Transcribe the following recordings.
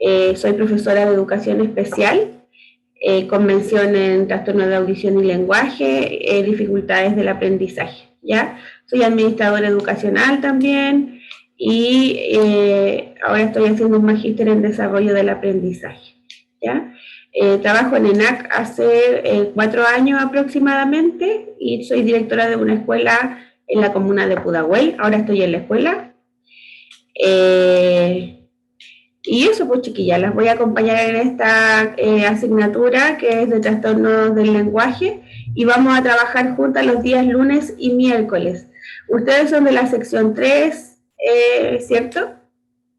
Soy profesora de educación especial, con mención en trastornos de audición y lenguaje, dificultades del aprendizaje, ¿ya? Soy administradora educacional también y ahora estoy haciendo un magíster en desarrollo del aprendizaje, ¿ya? Trabajo en ENAC hace 4 años aproximadamente y soy directora de una escuela en la comuna de Pudahuel. Ahora estoy en la escuela. Y eso, pues chiquillas, las voy a acompañar en esta asignatura que es de trastornos del lenguaje y vamos a trabajar juntas los días lunes y miércoles. Ustedes son de la sección 3, ¿cierto?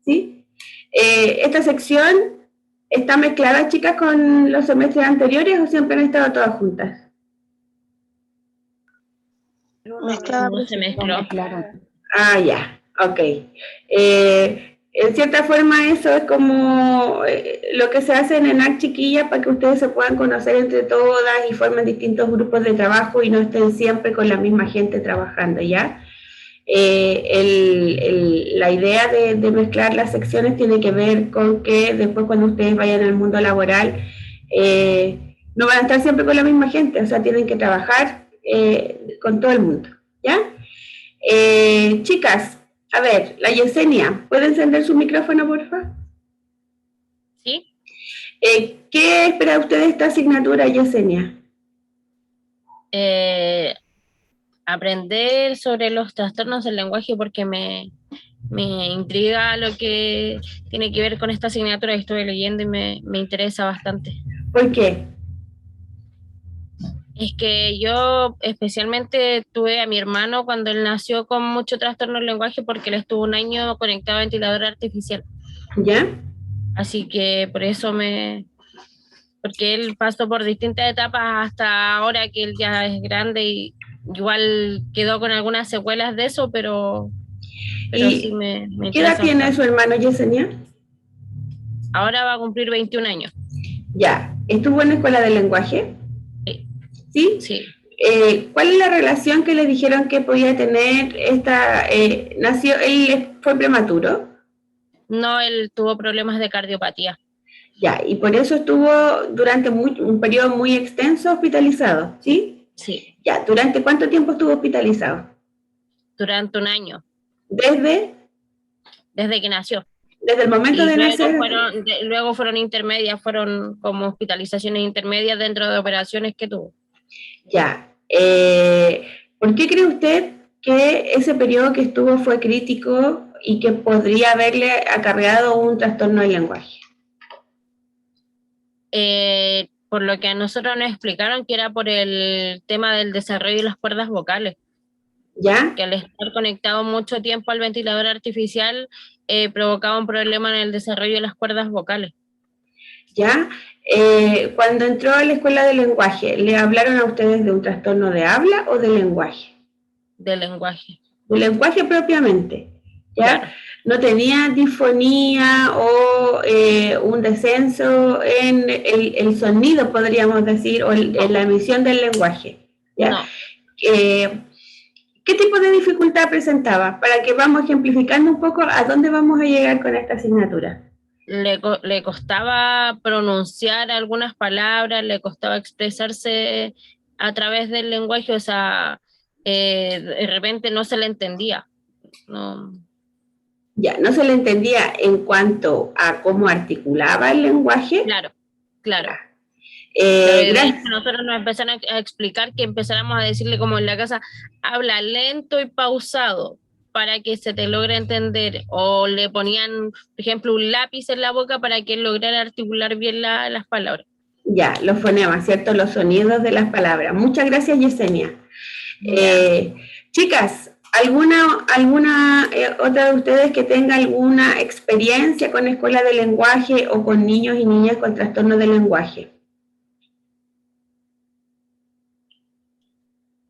¿Sí? Esta sección está mezclada, chicas, con los semestres anteriores o siempre han estado todas juntas. Mezclada, No se mezcló. Ah, ya, ok. En cierta forma eso es como lo que se hace en ENAC, chiquillas, para que ustedes se puedan conocer entre todas y formen distintos grupos de trabajo y no estén siempre con la misma gente trabajando, ¿ya? La idea de mezclar las secciones tiene que ver con que después cuando ustedes vayan al mundo laboral no van a estar siempre con la misma gente, o sea, tienen que trabajar con todo el mundo, ¿ya? Chicas, a ver, la Yesenia, ¿puede encender su micrófono, por favor? ¿Sí? ¿Qué espera usted de esta asignatura, Yesenia? Aprender sobre los trastornos del lenguaje porque me intriga lo que tiene que ver con esta asignatura que estuve leyendo y me interesa bastante. ¿Por qué? Es que yo especialmente tuve a mi hermano cuando él nació con mucho trastorno del lenguaje porque él estuvo un año conectado a ventilador artificial. ¿Ya? Así que por eso porque él pasó por distintas etapas hasta ahora que él ya es grande y igual quedó con algunas secuelas de eso, pero sí me ¿Qué edad interesa tiene bastante. su hermano Yesenia? Ahora va a cumplir 21 años. Ya. ¿Estuvo en la escuela de lenguaje? Sí. ¿Sí? Sí. ¿Cuál es la relación que le dijeron que podía tener esta... nació, él fue prematuro? No, él tuvo problemas de cardiopatía. Ya, y por eso estuvo durante un periodo muy extenso hospitalizado, ¿sí? Sí. Ya, ¿durante cuánto tiempo estuvo hospitalizado? Durante un año. ¿Desde que nació. Desde el momento de nacer? Luego fueron intermedias, fueron como hospitalizaciones intermedias dentro de operaciones que tuvo. Ya. ¿Por qué cree usted que ese periodo que estuvo fue crítico y que podría haberle acarreado un trastorno del lenguaje? Por lo que a nosotros nos explicaron que era por el tema del desarrollo de las cuerdas vocales. ¿Ya? Que al estar conectado mucho tiempo al ventilador artificial provocaba un problema en el desarrollo de las cuerdas vocales. ¿Ya? Cuando entró a la escuela de lenguaje, ¿le hablaron a ustedes de un trastorno de habla o de lenguaje? De lenguaje. De lenguaje propiamente, ¿ya? Claro. No tenía disfonía o un descenso en el sonido, podríamos decir, o en la emisión del lenguaje, ¿ya? No. ¿Qué tipo de dificultad presentaba? Para que vamos ejemplificando un poco a dónde vamos a llegar con esta asignatura. Le costaba pronunciar algunas palabras, le costaba expresarse a través del lenguaje, o sea, de repente no se le entendía. No. Ya, no se le entendía en cuanto a cómo articulaba el lenguaje. Claro, claro. Gracias. Nosotros nos empezaron a explicar que empezáramos a decirle como en la casa, habla lento y pausado para que se te logre entender, o le ponían, por ejemplo, un lápiz en la boca para que él lograra articular bien las palabras. Ya, los fonemas, ¿cierto? Los sonidos de las palabras. Muchas gracias, Yesenia. Chicas, ¿alguna otra de ustedes que tenga alguna experiencia con escuela de lenguaje o con niños y niñas con trastorno de lenguaje?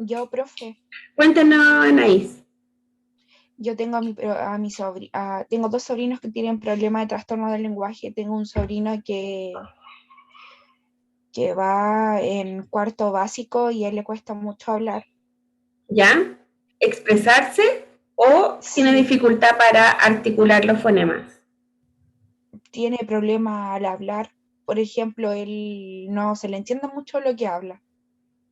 Yo, profe. Cuéntanos, Anaís. Yo tengo tengo 2 sobrinos que tienen problemas de trastorno del lenguaje. Tengo un sobrino que va en 4º básico y a él le cuesta mucho hablar. ¿Ya? ¿Expresarse o tiene dificultad para articular los fonemas? tiene problemas al hablar. Por ejemplo, él no se le entiende mucho lo que habla.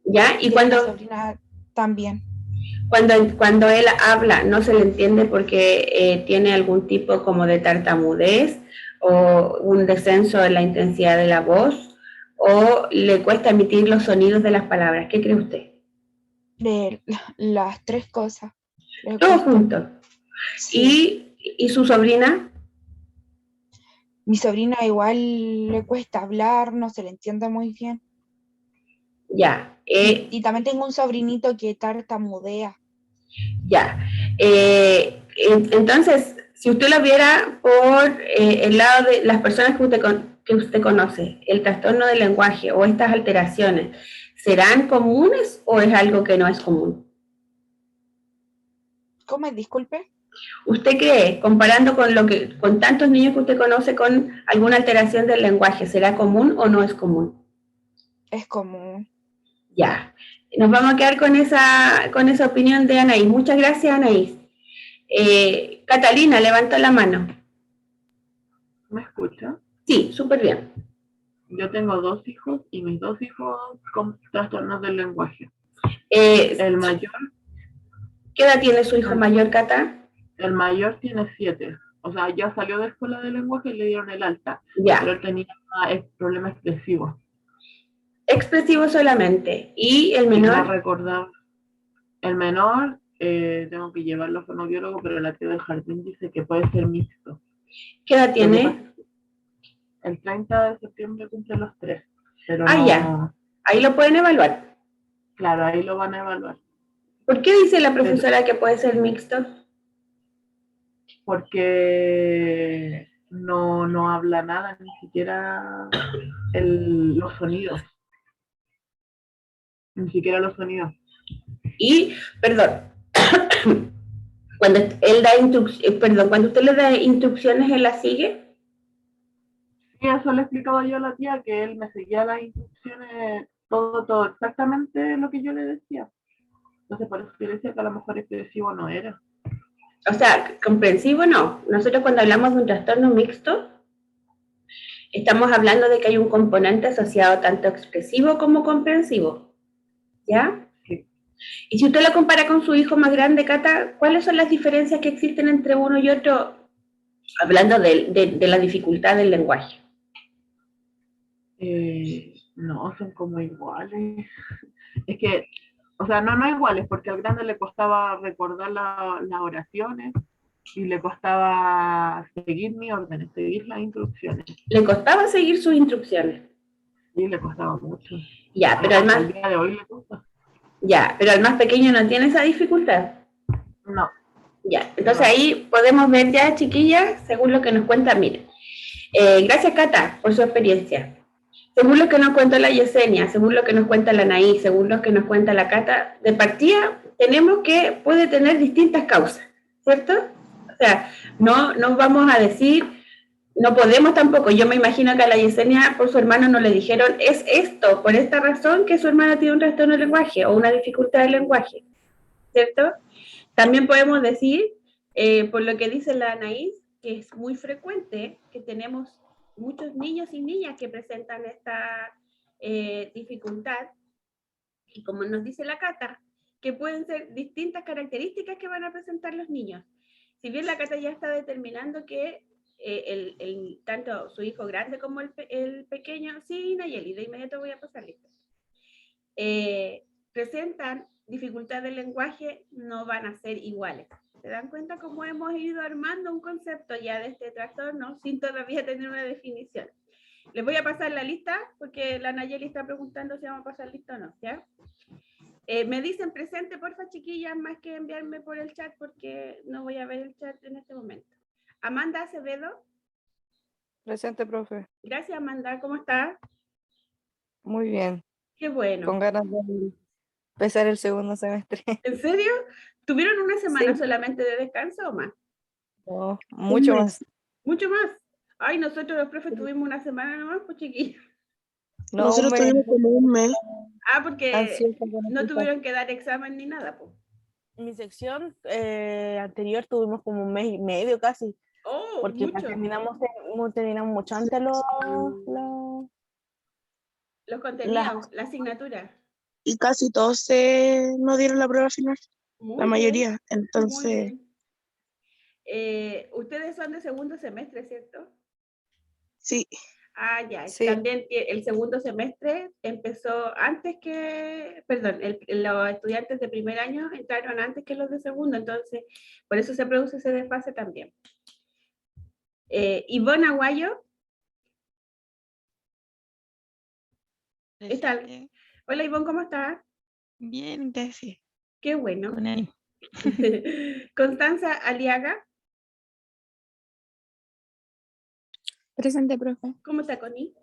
¿Ya? Y Y a mi sobrina también. cuando él habla, no se le entiende porque tiene algún tipo como de tartamudez o un descenso en la intensidad de la voz o le cuesta emitir los sonidos de las palabras. ¿Qué cree usted? De las tres cosas. Le Todos cuesta. juntos. Sí. ¿Y su sobrina? Mi sobrina igual le cuesta hablar, no se le entiende muy bien. Ya. Y también tengo un sobrinito que tartamudea. Ya. Entonces, si usted lo viera por el lado de las personas que usted conoce, el trastorno del lenguaje o estas alteraciones, ¿serán comunes o es algo que no es común? ¿Cómo? Disculpe. ¿Usted cree, comparando con tantos niños que usted conoce con alguna alteración del lenguaje, será común o no es común? Es común. Ya. Nos vamos a quedar con esa opinión de Anaís. Muchas gracias, Anaís. Catalina, levanta la mano. ¿Me escucha? Sí, súper bien. Yo tengo 2 hijos y mis 2 hijos con trastornos del lenguaje. ¿Qué El mayor edad tiene su hijo mayor, Cata? tiene 7. O sea, ya salió de escuela de lenguaje y le dieron el alta. Ya. Pero él tenía problemas expresivos. Expresivo solamente. ¿Y el Y no menor? recordaba. El menor, tengo que llevarlo a fonoaudiólogo, pero la tía del jardín dice que puede ser mixto. ¿Qué edad Lo que tiene? pasa es que el 30 de septiembre cumple los 3. Pero Ya. Ahí lo pueden evaluar. Claro, ahí lo van a evaluar. ¿Por qué dice la profesora que puede ser mixto? Porque no habla nada, ni siquiera los sonidos. Ni siquiera los sonidos. Y, perdón, cuando cuando usted le da instrucciones, ¿él las sigue? Sí, eso le explicaba yo a la tía, que él me seguía las instrucciones, todo, exactamente lo que yo le decía. Entonces, por eso yo decía que a lo mejor expresivo no era. O sea, comprensivo no. Nosotros cuando hablamos de un trastorno mixto, estamos hablando de que hay un componente asociado tanto expresivo como comprensivo. ¿Ya? Sí. Y si usted lo compara con su hijo más grande, Cata, ¿cuáles son las diferencias que existen entre uno y otro, hablando de la dificultad del lenguaje? No, son como iguales. Es que, o sea, no iguales, porque al grande le costaba recordar las oraciones y le costaba seguir mis órdenes, seguir las instrucciones. ¿Le costaba seguir sus instrucciones? Sí, le costaba mucho. Ya, pero hasta el día de hoy le cuesta. Ya, pero al más pequeño no tiene esa dificultad. No. Ya, entonces ahí podemos ver ya, chiquillas, según lo que nos cuenta, miren. Gracias, Cata, por su experiencia. Según lo que nos cuenta la Yesenia, según lo que nos cuenta la Anaí, según lo que nos cuenta la Cata, de partida tenemos que puede tener distintas causas, ¿cierto? O sea, no vamos a decir, no podemos tampoco, yo me imagino que a la Yesenia por su hermano no le dijeron, es esto, por esta razón que su hermana tiene un trastorno del lenguaje o una dificultad del lenguaje, ¿cierto? También podemos decir, por lo que dice la Anaís, que es muy frecuente que tenemos muchos niños y niñas que presentan esta dificultad, y como nos dice la Cata, que pueden ser distintas características que van a presentar los niños. Si bien la Cata ya está determinando que tanto su hijo grande como el pequeño, sí, Nayeli, de inmediato voy a pasar lista, presentan dificultad del lenguaje, no van a ser iguales. ¿Se dan cuenta cómo hemos ido armando un concepto ya de este trastorno sin todavía tener una definición? Les voy a pasar la lista porque la Nayeli está preguntando si vamos a pasar lista o no, ¿ya? Me dicen presente, porfa, chiquillas, más que enviarme por el chat porque no voy a ver el chat en este momento. Amanda Acevedo. Presente, profe. Gracias, Amanda. ¿Cómo estás? Muy bien. Qué bueno. Con ganas de empezar el segundo semestre. ¿En serio? ¿Tuvieron una semana Sí. solamente de descanso o más? No, mucho más. ¿Mucho más? Ay, nosotros los profes tuvimos una semana nomás, pues chiquillos. No, Nosotros tuvimos como un mes. Ah, porque ansiosa con no esta. tuvieron que dar examen ni nada, pues. En mi sección anterior tuvimos como un mes y medio casi. Oh, porque mucho. terminamos mucho antes Los contenidos, la asignatura. Y casi todos no dieron la prueba final, Muy la bien, mayoría. muy Entonces, bien. Ustedes son de segundo semestre, ¿cierto? sí, Ah, ya. Sí. También el segundo semestre empezó antes que, perdón, los estudiantes de primer año entraron antes que los de segundo, entonces por eso se produce ese desfase también. Ivonne Aguayo, ¿qué tal? Presente. Hola Ivonne, ¿cómo estás? Bien, gracias. Qué bueno. Con ánimo. Constanza Aliaga, Presente, profe. ¿cómo está Connie?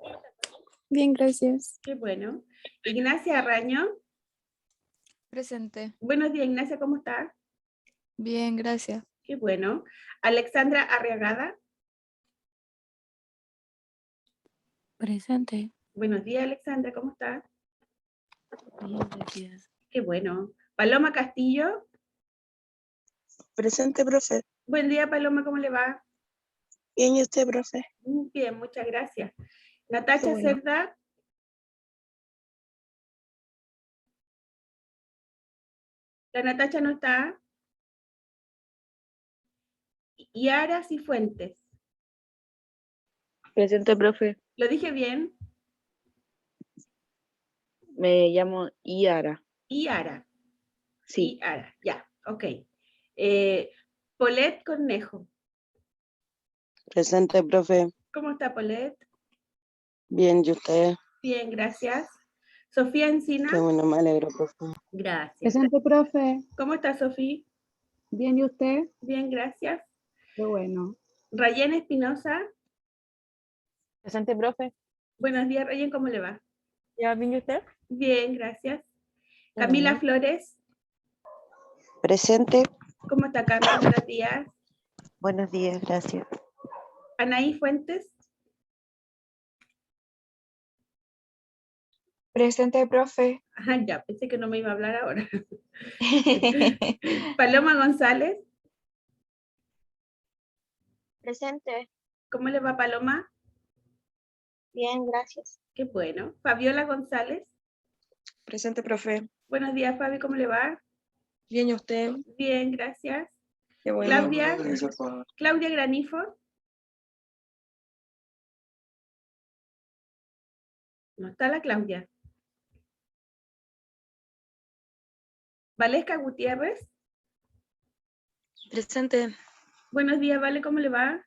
Bien, gracias. Qué bueno. Ignacia Arraño, Presente. buenos días Ignacia, ¿cómo estás? Bien, gracias. Qué bueno. Alexandra Arriagada, Presente. buenos días Alexandra, ¿cómo estás? Bien, gracias. Qué bueno. Paloma Castillo, presente, profe. buen día Paloma, ¿cómo le va? Bien, ¿y usted, profe? Bien, muchas gracias. Natacha Qué bueno. Cerda, la Natacha no está. Yara Cifuentes, Presente, profe. ¿lo dije bien? Me llamo Iara. Yara. Sí. Yara, ya, ok. Paulette Cornejo, Presente, profe. ¿cómo está Paulette? Bien, ¿y usted? Bien, gracias. Sofía Encina, Qué bueno, me alegro, profe. gracias. Presente, profe. ¿Cómo está Sofía? Bien, ¿y usted? Bien, gracias. Qué bueno. Rayén Espinosa, Presente, profe. buenos días Rayén, ¿cómo le va? ¿Ya vino usted? Bien, gracias. Camila Flores, Presente. ¿cómo está Cami? Buenos días. Buenos días, gracias. Anaí Fuentes, Presente, profe. ajá, ya, pensé que no me iba a hablar ahora. Paloma González, Presente. ¿cómo le va Paloma? Bien, gracias. Qué bueno. Fabiola González, Presente, profe. buenos días Fabi, ¿cómo le va? Bien, ¿y usted? Bien, gracias. Qué bueno. Claudia, Claudia Granifo. No está la Claudia. Valesca Gutiérrez, Presente. buenos días, Vale, ¿cómo le va?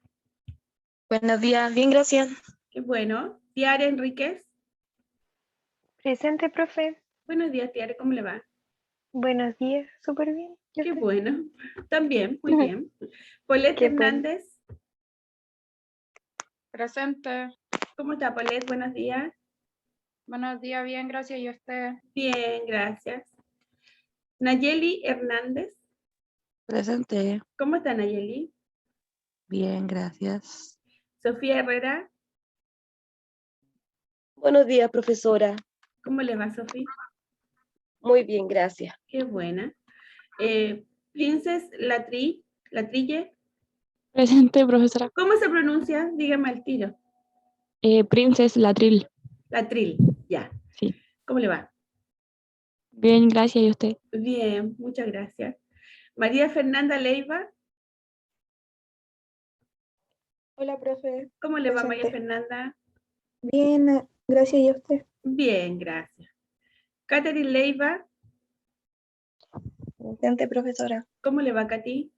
Buenos días, bien, gracias. Qué bueno. Tiare Enríquez, Presente, profe. buenos días, Tiare, ¿cómo le va? Buenos días. Súper bien. Qué bueno. También, muy bien. Paulette Qué bueno. Hernández, Presente. ¿cómo está Paulette? Buenos días. Buenos días, bien, gracias. ¿Y usted? Bien, gracias. Nayeli Hernández, Presente. ¿cómo está Nayeli? Bien, gracias. Sofía Herrera, Buenos días, profesora. ¿cómo le va, Sofía? Muy bien, gracias. Qué buena. Princess Latrille, Presente, profesora. ¿cómo se pronuncia? Dígame al tiro. Princess Latril. Latril, ya. Sí. ¿Cómo le va? Bien, gracias. ¿Y usted? Bien, muchas gracias. María Fernanda Leiva, Hola, profe. ¿cómo le va María Presente. Fernanda? Bien, gracias. ¿Y usted? Bien, gracias. Catherine Leiva, Presente, profesora. ¿cómo le va Katy?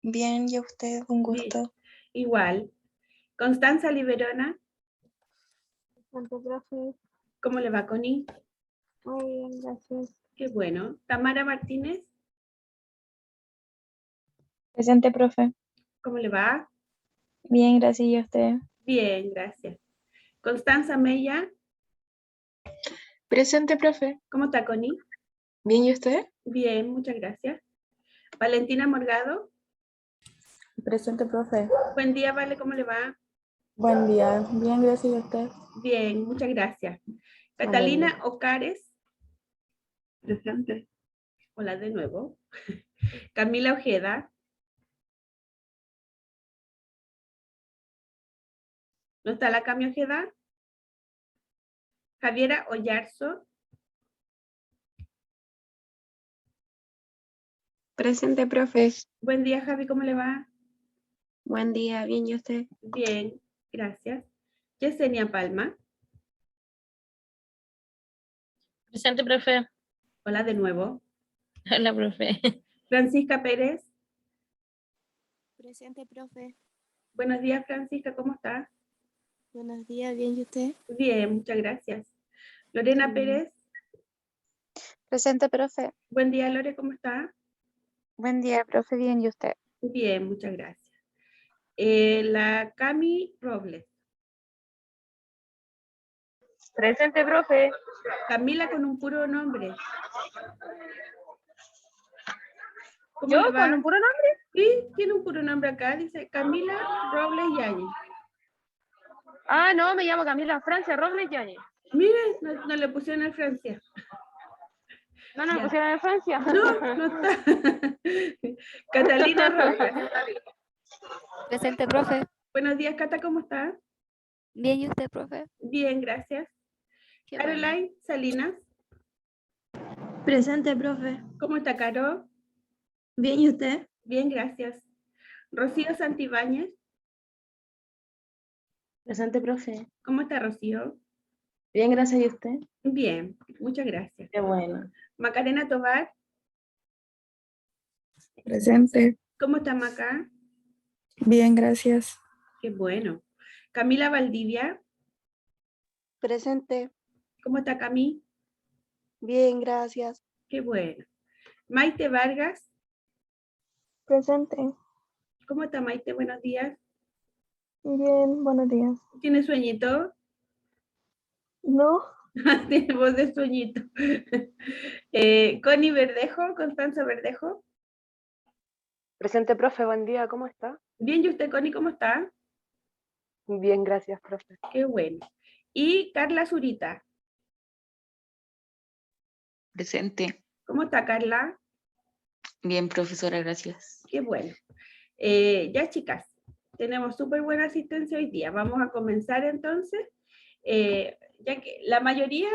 Bien, ¿y usted? Un gusto. Bien, igual. Constanza Liberona, Presente, profe. ¿cómo le va Connie? Muy bien, gracias. Qué bueno. Tamara Martínez, Presente, profe. ¿cómo le va? Bien, gracias. ¿Y usted? Bien, gracias. Constanza Mella, Presente, profe. ¿cómo está Connie? Bien, ¿y usted? Bien, muchas gracias. Valentina Morgado, Presente, profe. buen día, Vale, ¿cómo le va? Buen día. Bien, gracias. ¿Y usted? Bien, muchas gracias. Catalina Ocares, Presente. hola de nuevo. Camila Ojeda, ¿No está la Cami Ojeda? Javiera Ollarzo. Presente, profe. Buen día, Javi, ¿cómo le va? Buen día, bien, ¿y usted? Bien, gracias. Yesenia Palma. Presente, profe. Hola de nuevo. Hola, profe. Francisca Pérez. Presente, profe. Buenos días, Francisca, ¿cómo estás? Buenos días, bien, ¿y usted? Bien, muchas gracias. Lorena Pérez. Presente, profe. Buen día, Lore, ¿cómo está? Buen día, profe, bien, ¿y usted? Bien, muchas gracias. La Cami Robles. Presente, profe. Camila con un puro nombre. ¿Cómo ¿Yo le va? con un puro nombre? Sí, tiene un puro nombre acá, dice Camila Robles Yáñez. Ah, no, me llamo Camila Francia Robles Yáñez. Mire, no le pusieron el Francia. No, no me Ya. pusieron en Francia. No, no está. Catalina Rojas. Presente, profe. Buenos días, Cata, ¿cómo está? Bien, ¿y usted, profe? Bien, gracias. Qué Caroline Salinas. Presente, profe. ¿Cómo está, Caro? Bien, ¿y usted? Bien, gracias. Rocío Santibáñez. Presente, profe. ¿Cómo está, Rocío? Bien, gracias. ¿Y usted? Bien, muchas gracias. Qué bueno. Macarena Tobar. Presente. ¿Cómo está, Maca? Bien, gracias. Qué bueno. Camila Valdivia. Presente. ¿Cómo está, Cami? Bien, gracias. Qué bueno. Maite Vargas. Presente. ¿Cómo está, Maite? Buenos días. Bien, buenos días. ¿Tiene sueñito? No. Tiene voz de sueñito. Connie Verdejo, Constanza Verdejo. Presente, profe, buen día, ¿cómo está? Bien, ¿y usted, Connie, cómo está? Bien, gracias, profe. Qué bueno. Y Carla Zurita. Presente. ¿Cómo está, Carla? Bien, profesora, gracias. Qué bueno. Ya, chicas, tenemos súper buena asistencia hoy día. Vamos a comenzar entonces. Ya que la mayoría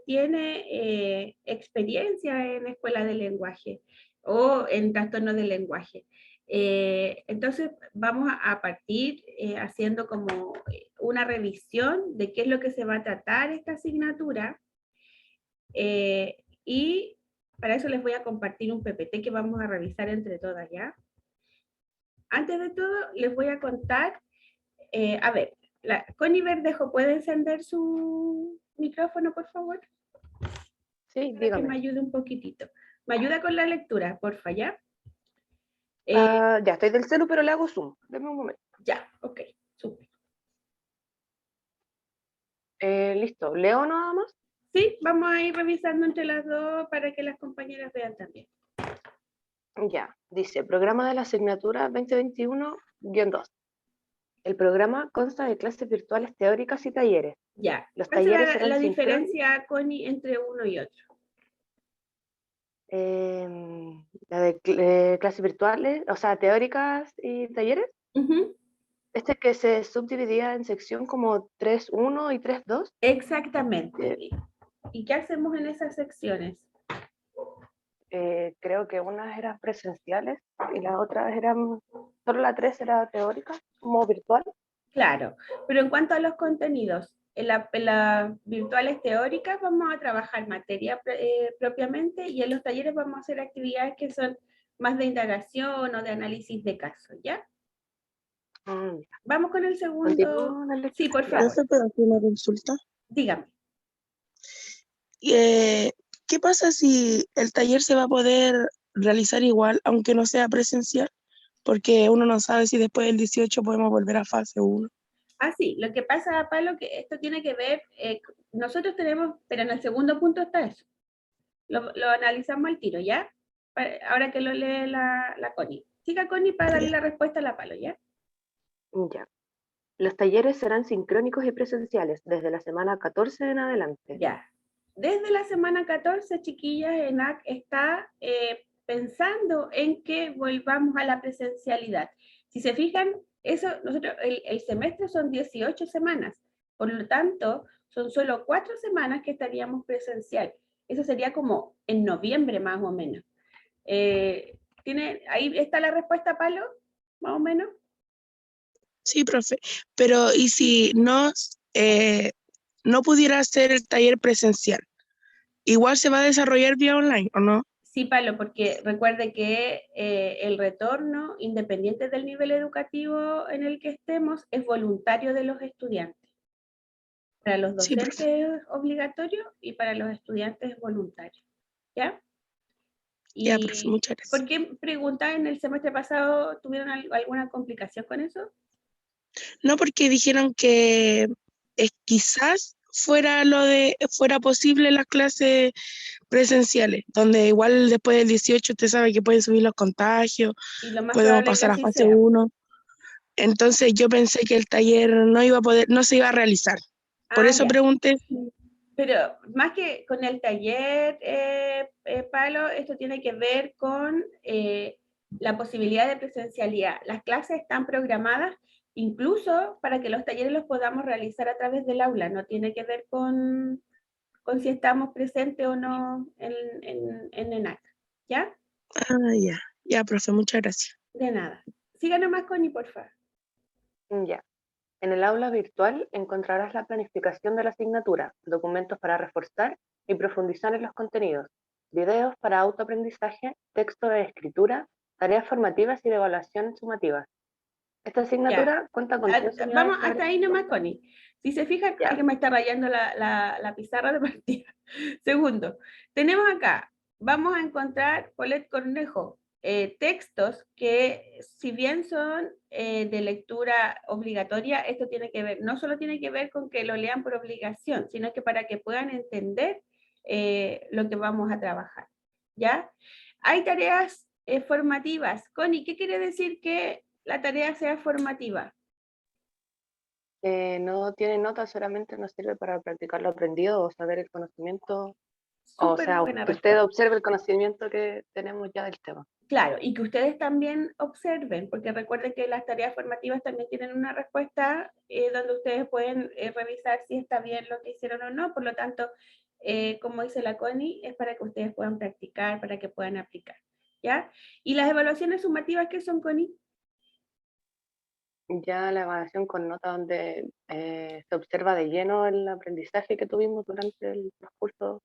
tiene experiencia en escuela de lenguaje o en trastorno del lenguaje. Entonces vamos a partir haciendo como una revisión de qué es lo que se va a tratar esta asignatura y para eso les voy a compartir un PPT que vamos a revisar entre todas, ¿ya? Antes de todo les voy a contar, a ver, Connie Verdejo, ¿puede encender su micrófono, por favor? Sí, Para que dígame. me ayude un poquitito. ¿Me ayuda con la lectura, porfa, ya? Ya, estoy del celu, pero le hago zoom. Deme un momento. Ya, ok, súper. Listo, ¿leo nada más? Sí, vamos a ir revisando entre las dos para que las compañeras vean también. Ya, dice, programa de la asignatura 2021-2. El programa consta de clases virtuales teóricas y talleres. Ya, Los ¿cuál talleres será serán la sincrónicos. diferencia, Connie, entre uno y otro? La de clases virtuales, o sea, teóricas y talleres. Este que se subdividía en sección como 3.1 y 3.2. Exactamente. ¿Y qué hacemos en esas secciones? Creo que unas eran presenciales y las otras eran, solo la 3 era teórica, como virtual. Claro, pero en cuanto a los contenidos, en las virtuales teóricas vamos a trabajar materia propiamente y en los talleres vamos a hacer actividades que son más de indagación o de análisis de casos, ¿ya? Vamos con el segundo. Sí, por favor. Profe, ¿puedo hacer una consulta? Dígame. ¿Qué pasa si el taller se va a poder realizar igual, aunque no sea presencial? Porque uno no sabe si después del 18 podemos volver a fase 1. Ah, sí, lo que pasa, Pablo, que esto tiene que ver, nosotros tenemos, pero en el segundo punto está eso. Lo analizamos al tiro, ¿ya? Ahora que lo lee la Connie. Siga, Connie, para darle la respuesta a la Palo, ¿ya? Ya. Los talleres serán sincrónicos y presenciales desde la semana 14 en adelante. Ya. Desde la semana 14, chiquillas, ENAC está pensando en que volvamos a la presencialidad. Si se fijan, Eso, nosotros, el semestre son 18 semanas, por lo tanto, son solo 4 semanas que estaríamos presencial. Eso sería como en noviembre más o menos. Ahí está la respuesta, Palo, más o menos. Sí, profe. Pero, ¿y si no pudiera hacer el taller presencial? ¿Igual se va a desarrollar vía online o no? Sí, Palo, porque recuerde que el retorno, independiente del nivel educativo en el que estemos, es voluntario de los estudiantes. Para los Sí, docentes profe. es obligatorio y para los estudiantes es voluntario. ¿Ya? Ya, profe, ¿Y muchas gracias. por qué pregunta en el semestre pasado tuvieron alguna complicación con eso? No, porque dijeron que quizás fuera posible las clases presenciales, donde igual después del 18 usted sabe que pueden subir los contagios, Y lo más podemos probable es que pasar a así fase sea. 1. Entonces yo pensé que el taller no se iba a realizar. Por eso Ya. pregunté. Pero más que con el taller, Palo, esto tiene que ver con la posibilidad de presencialidad. Las clases están programadas incluso para que los talleres los podamos realizar a través del aula. No tiene que ver con si estamos presentes o no en ENAC. ¿Ya? Ya, profe, muchas gracias. De nada. Siga nomás, Connie, por favor. Ya. En el aula virtual encontrarás la planificación de la asignatura, documentos para reforzar y profundizar en los contenidos, videos para autoaprendizaje, texto de escritura, tareas formativas y de evaluaciones sumativas. Esta asignatura cuenta con 3 unidades. Vamos hasta ahí nomás, Connie. Si se fijan, alguien me está rayando la pizarra de partida. Segundo, tenemos acá, vamos a encontrar, Paulette Cornejo, textos que si bien son de lectura obligatoria, esto tiene que ver, no solo tiene que ver con que lo lean por obligación, sino que para que puedan entender lo que vamos a trabajar. ¿Ya? Hay tareas formativas. Connie, ¿qué quiere decir que la tarea sea formativa? No tiene notas, solamente nos sirve para practicar lo aprendido o saber el conocimiento, o Súper sea, buena que usted respuesta. observe el conocimiento que tenemos ya del tema. Claro, y que ustedes también observen, porque recuerden que las tareas formativas también tienen una respuesta donde ustedes pueden revisar si está bien lo que hicieron o no. Por lo tanto, como dice la Connie, es para que ustedes puedan practicar, para que puedan aplicar. ¿Ya? ¿Y las evaluaciones sumativas qué son, Connie? Ya la evaluación con nota donde se observa de lleno el aprendizaje que tuvimos durante el transcurso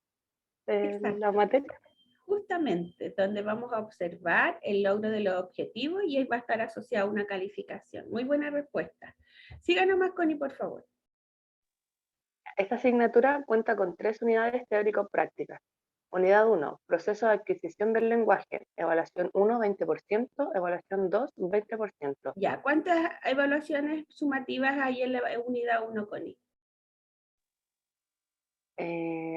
de la materia. Justamente, donde vamos a observar el logro de los objetivos y ahí va a estar asociada una calificación. Muy buena respuesta. Siga nomás, Connie, por favor. Esta asignatura cuenta con 3 unidades teórico-prácticas. Unidad 1, proceso de adquisición del lenguaje. Evaluación 1, 20%. Evaluación 2, 20%. Ya, ¿cuántas evaluaciones sumativas hay en la unidad 1, Connie?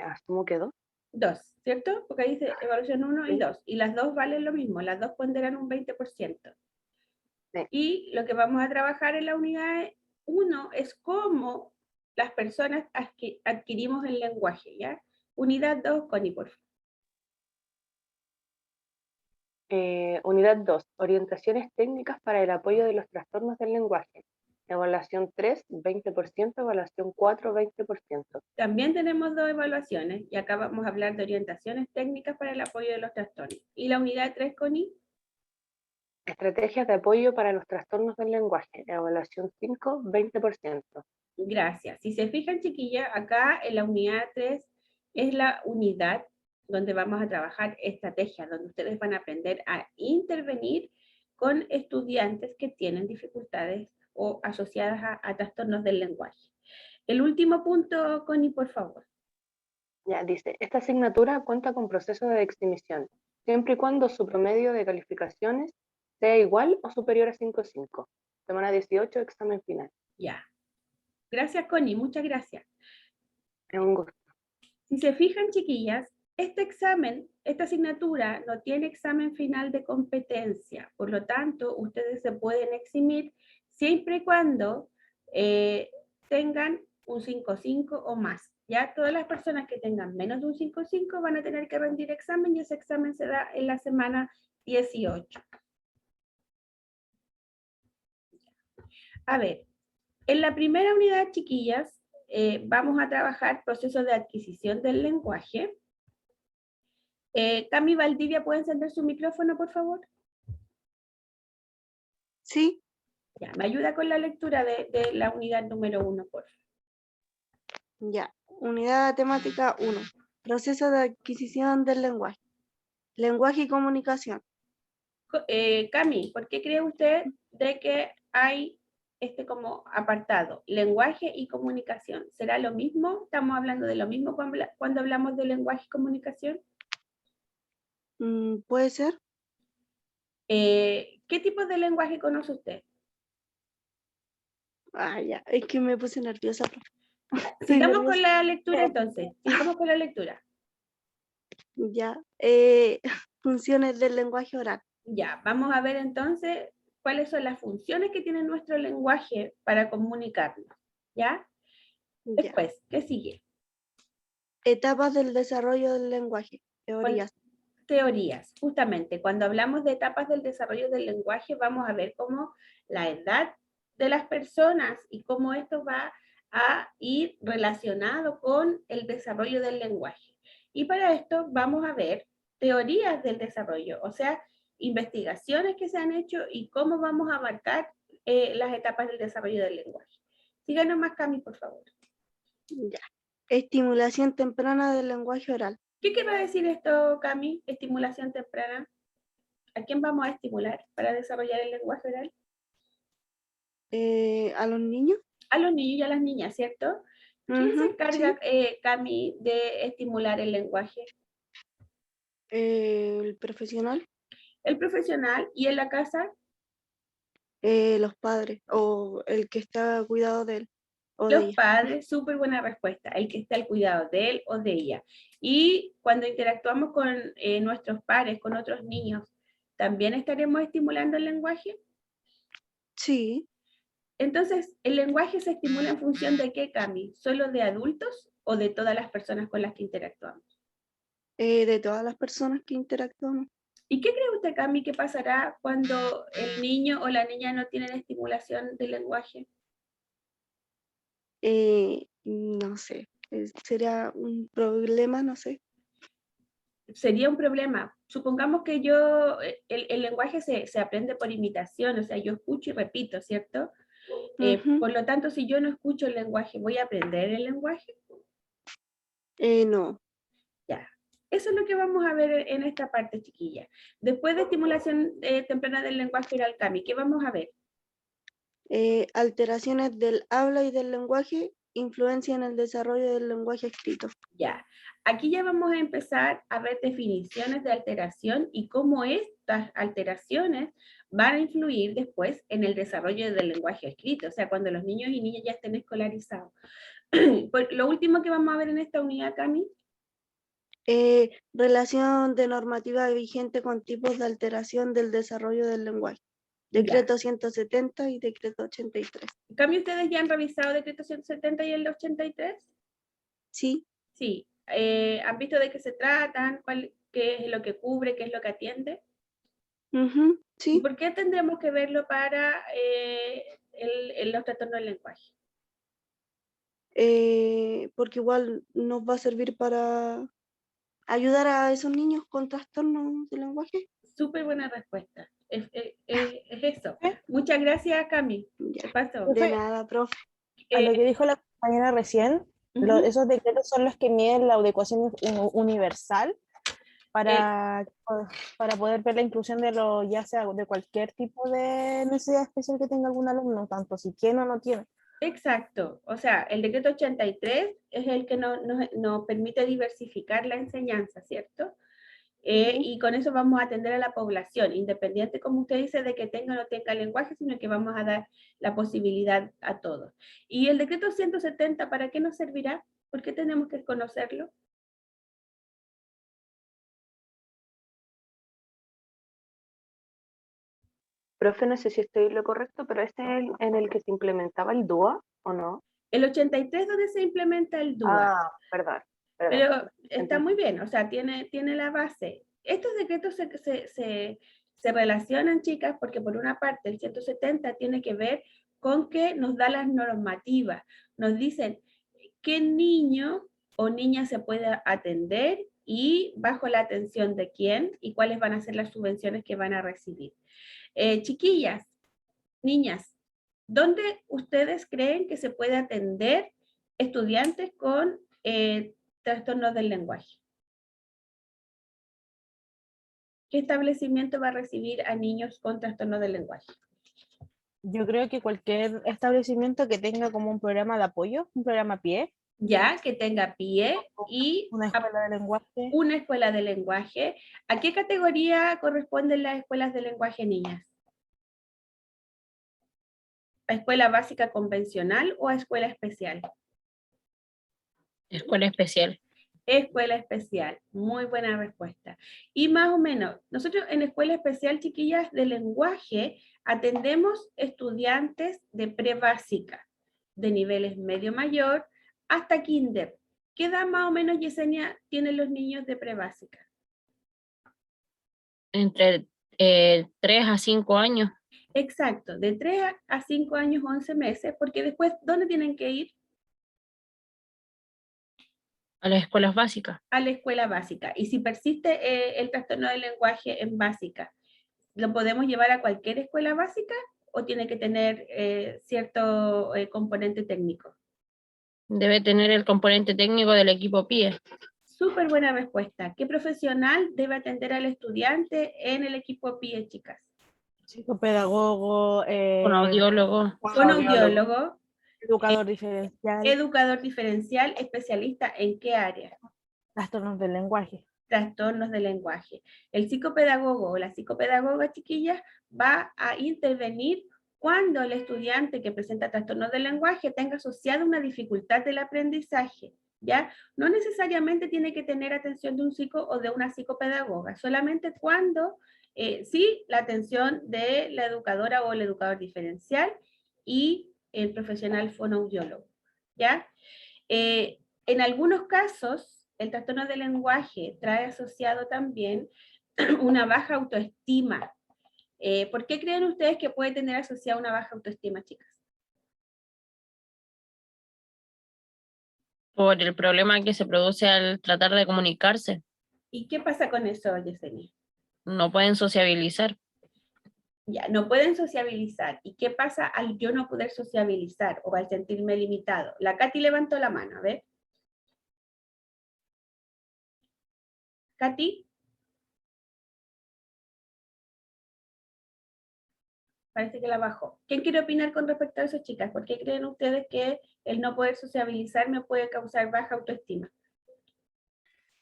Asumo que 2. 2, ¿cierto? Porque ahí dice evaluación 1 y 2. Y las dos valen lo mismo, las dos ponderan un 20%. Sí. Y lo que vamos a trabajar en la unidad 1 es cómo las personas adquirimos el lenguaje, ¿ya? Unidad 2, Connie, por favor. Unidad 2, orientaciones técnicas para el apoyo de los trastornos del lenguaje. Evaluación 3, 20%. Evaluación 4, 20%. También tenemos 2 evaluaciones y acá vamos a hablar de orientaciones técnicas para el apoyo de los trastornos. ¿Y la unidad 3, Connie? Estrategias de apoyo para los trastornos del lenguaje. Evaluación 5, 20%. Gracias. Si se fijan, chiquillas, acá en la unidad 3 es la unidad donde vamos a trabajar estrategias, donde ustedes van a aprender a intervenir con estudiantes que tienen dificultades o asociadas a trastornos del lenguaje. El último punto, Connie, por favor. Ya dice, esta asignatura cuenta con proceso de exhibición, siempre y cuando su promedio de calificaciones sea igual o superior a 5.5. Semana 18, examen final. Ya. Gracias, Connie, muchas gracias. Es un gusto. Si se fijan, chiquillas, este examen, esta asignatura no tiene examen final de competencia, por lo tanto, ustedes se pueden eximir siempre y cuando tengan un 5.5 o más. Ya todas las personas que tengan menos de un 5.5 van a tener que rendir examen y ese examen se da en la semana 18. A ver, en la primera unidad, chiquillas, vamos a trabajar procesos de adquisición del lenguaje. Cami Valdivia, ¿puede encender su micrófono, por favor? Sí, Ya, me ayuda con la lectura de la unidad número 1, por favor. ya. Unidad temática 1. Proceso de adquisición del lenguaje. Lenguaje y comunicación. Cami, ¿por qué cree usted de que hay este como apartado, lenguaje y comunicación? ¿Será lo mismo? ¿Estamos hablando de lo mismo cuando hablamos de lenguaje y comunicación? ¿Puede ser? ¿Qué tipo de lenguaje conoce usted? Ah, ya. Es que me puse nerviosa, profe. Estoy Sigamos con nerviosa. la lectura entonces. Sigamos con la lectura. Ya. Funciones del lenguaje oral. Ya, vamos a ver entonces cuáles son las funciones que tiene nuestro lenguaje para comunicarnos. ¿Ya? Ya. Después, ¿qué sigue? Etapas del desarrollo del lenguaje. Teorías. Teorías. Justamente, cuando hablamos de etapas del desarrollo del lenguaje, vamos a ver cómo la edad de las personas y cómo esto va a ir relacionado con el desarrollo del lenguaje. Y para esto vamos a ver teorías del desarrollo, o sea, investigaciones que se han hecho y cómo vamos a abarcar las etapas del desarrollo del lenguaje. Síganos más, Cami, por favor. Ya. Estimulación temprana del lenguaje oral. ¿Qué quiere decir esto, Cami? Estimulación temprana. ¿A quién vamos a estimular para desarrollar el lenguaje oral? ¿A los niños? A los niños y a las niñas, ¿cierto? ¿Quién se encarga, Cami, de estimular el lenguaje? El profesional. El profesional. ¿Y en la casa? Los padres o el que está a cuidado de él o de Los ella. padres, súper buena respuesta, el que está al cuidado de él o de ella. Y cuando interactuamos con nuestros pares, con otros niños, ¿también estaremos estimulando el lenguaje? Sí. Entonces, ¿el lenguaje se estimula en función de qué, Cami? ¿Solo de adultos o de todas las personas con las que interactuamos? De todas las personas que interactuamos. ¿Y qué cree usted, Cami, que pasará cuando el niño o la niña no tienen estimulación del lenguaje? No sé. Sería un problema, no sé. Sería un problema. Supongamos que el lenguaje se aprende por imitación, o sea, yo escucho y repito, ¿cierto? Por lo tanto, si yo no escucho el lenguaje, ¿voy a aprender el lenguaje? No. Ya. Eso es lo que vamos a ver en esta parte, chiquilla. Después de estimulación temprana del lenguaje oral, Cami, ¿qué vamos a ver? Alteraciones del habla y del lenguaje, influencia en el desarrollo del lenguaje escrito. Ya. Aquí ya vamos a empezar a ver definiciones de alteración y cómo estas alteraciones van a influir después en el desarrollo del lenguaje escrito, o sea, cuando los niños y niñas ya estén escolarizados. Lo último que vamos a ver en esta unidad, Cami. Relación de normativa vigente con tipos de alteración del desarrollo del lenguaje. Decreto 170 y decreto 83. Cami, ¿ustedes ya han revisado decreto 170 y el 83? Sí. Sí. ¿Han visto de qué se tratan? ¿Qué es lo que cubre? ¿Qué es lo que atiende? Sí. ¿Y por qué tendremos que verlo para los trastornos del lenguaje? Porque igual nos va a servir para ayudar a esos niños con trastornos del lenguaje. Súper buena respuesta. Es eso. Muchas gracias, Cami. ¿Qué pasó? De nada, profe. A lo que dijo la compañera recién, esos decretos son los que miden la adecuación universal para poder ver la inclusión de ya sea de cualquier tipo de necesidad especial que tenga algún alumno, tanto si tiene o no tiene. Exacto. O sea, el decreto 83 es el que nos permite diversificar la enseñanza, ¿cierto? Y con eso vamos a atender a la población, independiente, como usted dice, de que tenga o no tenga lenguaje, sino que vamos a dar la posibilidad a todos. ¿Y el decreto 170 para qué nos servirá? ¿Por qué tenemos que conocerlo? Profe, no sé si estoy en lo correcto, pero este es en el que se implementaba el DUA, ¿o no? El 83 donde se implementa el DUA. Ah, perdón. Pero está muy bien, o sea, tiene la base. Estos decretos se relacionan, chicas, porque por una parte el 170 tiene que ver con que nos da las normativas. Nos dicen qué niño o niña se puede atender y bajo la atención de quién y cuáles van a ser las subvenciones que van a recibir. Chiquillas, niñas, ¿dónde ustedes creen que se puede atender estudiantes con trastornos del lenguaje? ¿Qué establecimiento va a recibir a niños con trastornos del lenguaje? Yo creo que cualquier establecimiento que tenga como un programa de apoyo, un programa PIE, Ya, que tenga PIE y una escuela de lenguaje. una escuela de lenguaje. ¿A qué categoría corresponden las escuelas de lenguaje, niñas? ¿A escuela básica convencional o a escuela especial? Escuela especial. Escuela especial, muy buena respuesta. Y más o menos, nosotros en escuela especial, chiquillas, de lenguaje, atendemos estudiantes de pre-básica, de niveles medio mayor, hasta kinder. ¿Qué edad más o menos, Yesenia, tienen los niños de pre-básica? Entre 3 a 5 años. Exacto, de 3 a 5 años, 11 meses, porque después, ¿dónde tienen que ir? A las escuelas básicas. A la escuela básica. Y si persiste el trastorno del lenguaje en básica, ¿lo podemos llevar a cualquier escuela básica o tiene que tener cierto componente técnico? Debe tener el componente técnico del equipo PIE. Súper buena respuesta. ¿Qué profesional debe atender al estudiante en el equipo PIE, chicas? Psicopedagogo, Con audiólogo. Con audiólogo. Educador diferencial. Educador diferencial, especialista en qué área? Trastornos del lenguaje. Trastornos del lenguaje. El psicopedagogo o la psicopedagoga, chiquilla, va a intervenir cuando el estudiante que presenta trastornos del lenguaje tenga asociada una dificultad del aprendizaje, ¿ya? No necesariamente tiene que tener atención de un psico o de una psicopedagoga, solamente cuando sí la atención de la educadora o el educador diferencial y el profesional fonoaudiólogo, ¿ya? En algunos casos, el trastorno del lenguaje trae asociado también una baja autoestima. ¿Por qué creen ustedes que puede tener asociada una baja autoestima, chicas? Por el problema que se produce al tratar de comunicarse. ¿Y qué pasa con eso, Yesenia? No pueden sociabilizar. Ya, no pueden sociabilizar. ¿Y qué pasa al yo no poder sociabilizar o al sentirme limitado? La Katy levantó la mano, a ver. Katy. Parece que la bajó. ¿Quién quiere opinar con respecto a eso, chicas? ¿Por qué creen ustedes que el no poder sociabilizar me puede causar baja autoestima?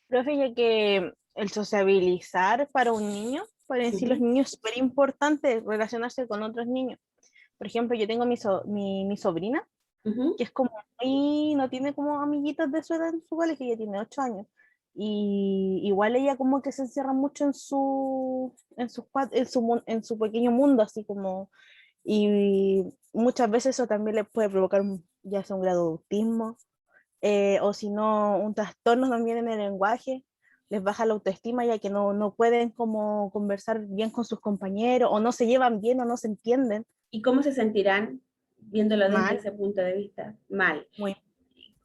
Profe, ya que el sociabilizar para un niño, para decir los niños, es súper importante relacionarse con otros niños. Por ejemplo, yo tengo mi sobrina, que es como muy, no tiene como amiguitos de su edad en su colegio, ella tiene 8 años. Y igual ella como que se encierra mucho en su pequeño mundo, así como, y muchas veces eso también le puede provocar ya sea un grado de autismo, o si no, un trastorno también en el lenguaje, les baja la autoestima ya que no pueden como conversar bien con sus compañeros, o no se llevan bien, o no se entienden. ¿Y cómo se sentirán viéndolo desde Mal. ese punto de vista? Mal. Muy.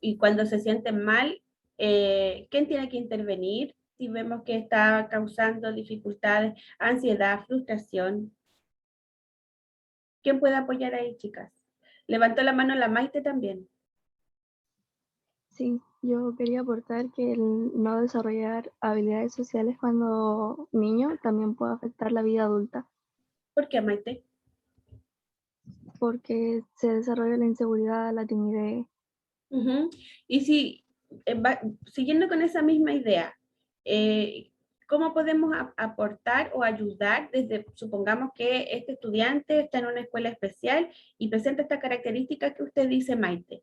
Y cuando se sienten mal, ¿quién tiene que intervenir? Si vemos que está causando dificultades, ansiedad, frustración. ¿Quién puede apoyar ahí, chicas? Levantó la mano la Maite también. Sí, yo quería aportar que el no desarrollar habilidades sociales cuando niño también puede afectar la vida adulta, ¿Por qué, Maite? porque se desarrolla la inseguridad, la timidez. Y si, siguiendo con esa misma idea, ¿cómo podemos aportar o ayudar desde, supongamos que este estudiante está en una escuela especial y presenta esta característica que usted dice, Maite?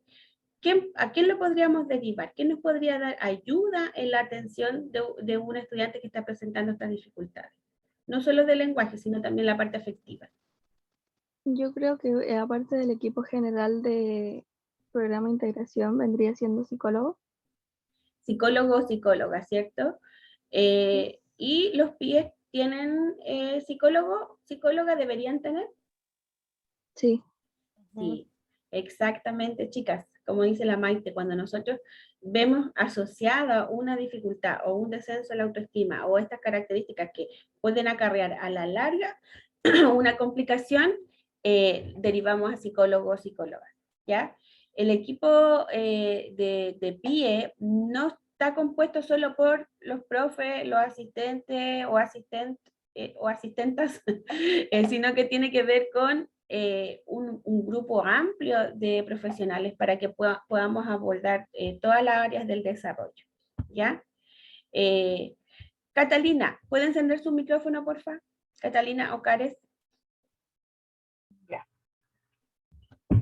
¿A quién lo podríamos derivar? ¿Quién nos podría dar ayuda en la atención de un estudiante que está presentando estas dificultades? No solo de lenguaje, sino también la parte afectiva. Yo creo que aparte del equipo general de programa de integración vendría siendo psicólogo. Psicólogo o psicóloga, ¿cierto? ¿Y los PIE tienen psicólogo, psicóloga deberían tener? Sí. Sí, exactamente, chicas. Como dice la Maite, cuando nosotros vemos asociada una dificultad o un descenso en la autoestima o estas características que pueden acarrear a la larga una complicación, derivamos a psicólogos o psicólogas, ¿ya? El equipo de PIE no está compuesto solo por los profes, los asistentes o asistentas, sino que tiene que ver con un grupo amplio de profesionales para que podamos abordar todas las áreas del desarrollo, ¿ya? Catalina, ¿puede encender su micrófono, por favor? Catalina Ocares. Ya.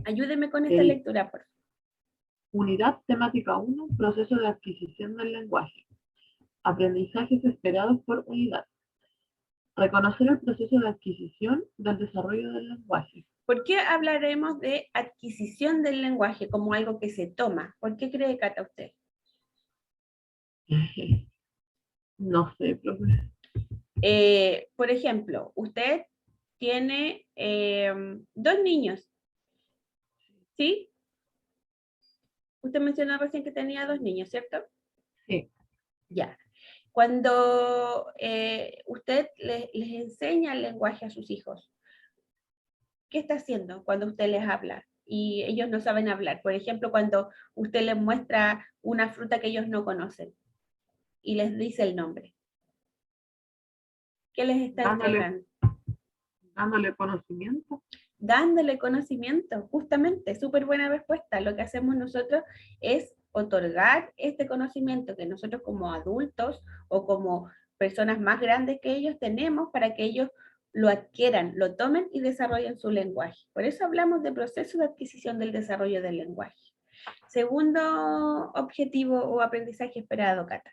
Ayúdeme con esta lectura, por favor. Unidad temática 1, proceso de adquisición del lenguaje. Aprendizajes esperados por unidad. Reconocer el proceso de adquisición del desarrollo del lenguaje. ¿Por qué hablaremos de adquisición del lenguaje como algo que se toma? ¿Por qué cree, Cata, usted? No sé, profe. Por ejemplo, usted tiene 2 niños, ¿sí? Usted mencionó recién que tenía 2 niños, ¿cierto? Sí. Ya. Cuando usted les enseña el lenguaje a sus hijos, ¿qué está haciendo cuando usted les habla y ellos no saben hablar? Por ejemplo, cuando usted les muestra una fruta que ellos no conocen y les dice el nombre. ¿Qué les está entregando? Dándole conocimiento. Dándole conocimiento, justamente, súper buena respuesta. Lo que hacemos nosotros es otorgar este conocimiento que nosotros como adultos o como personas más grandes que ellos tenemos para que ellos lo adquieran, lo tomen y desarrollen su lenguaje. Por eso hablamos de proceso de adquisición del desarrollo del lenguaje. Segundo objetivo o aprendizaje esperado, Cata.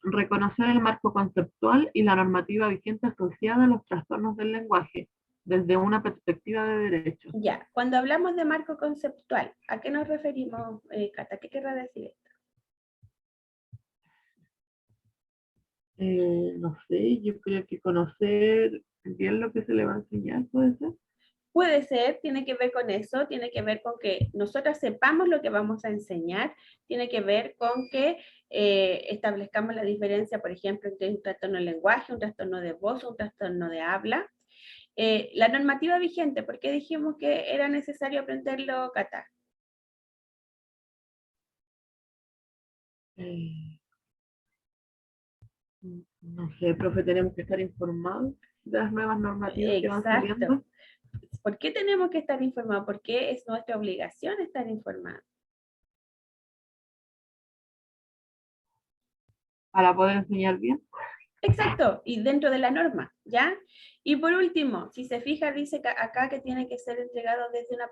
Reconocer el marco conceptual y la normativa vigente asociada a los trastornos del lenguaje, desde una perspectiva de derecho. Ya, cuando hablamos de marco conceptual, ¿a qué nos referimos, Cata? ¿Qué querrá decir esto? No sé, yo creo que conocer bien lo que se le va a enseñar, ¿puede ser? Puede ser, tiene que ver con eso, tiene que ver con que nosotras sepamos lo que vamos a enseñar, tiene que ver con que establezcamos la diferencia, por ejemplo, entre un trastorno de lenguaje, un trastorno de voz, un trastorno de habla. La normativa vigente, ¿por qué dijimos que era necesario aprenderlo, Cata? No sé, profe, tenemos que estar informados de las nuevas normativas que van saliendo. Exacto. ¿Por qué tenemos que estar informados? Porque es nuestra obligación estar informados. Para poder enseñar bien. Exacto, y dentro de la norma, ¿ya? Y por último, si se fija, dice acá que tiene que ser entregado desde una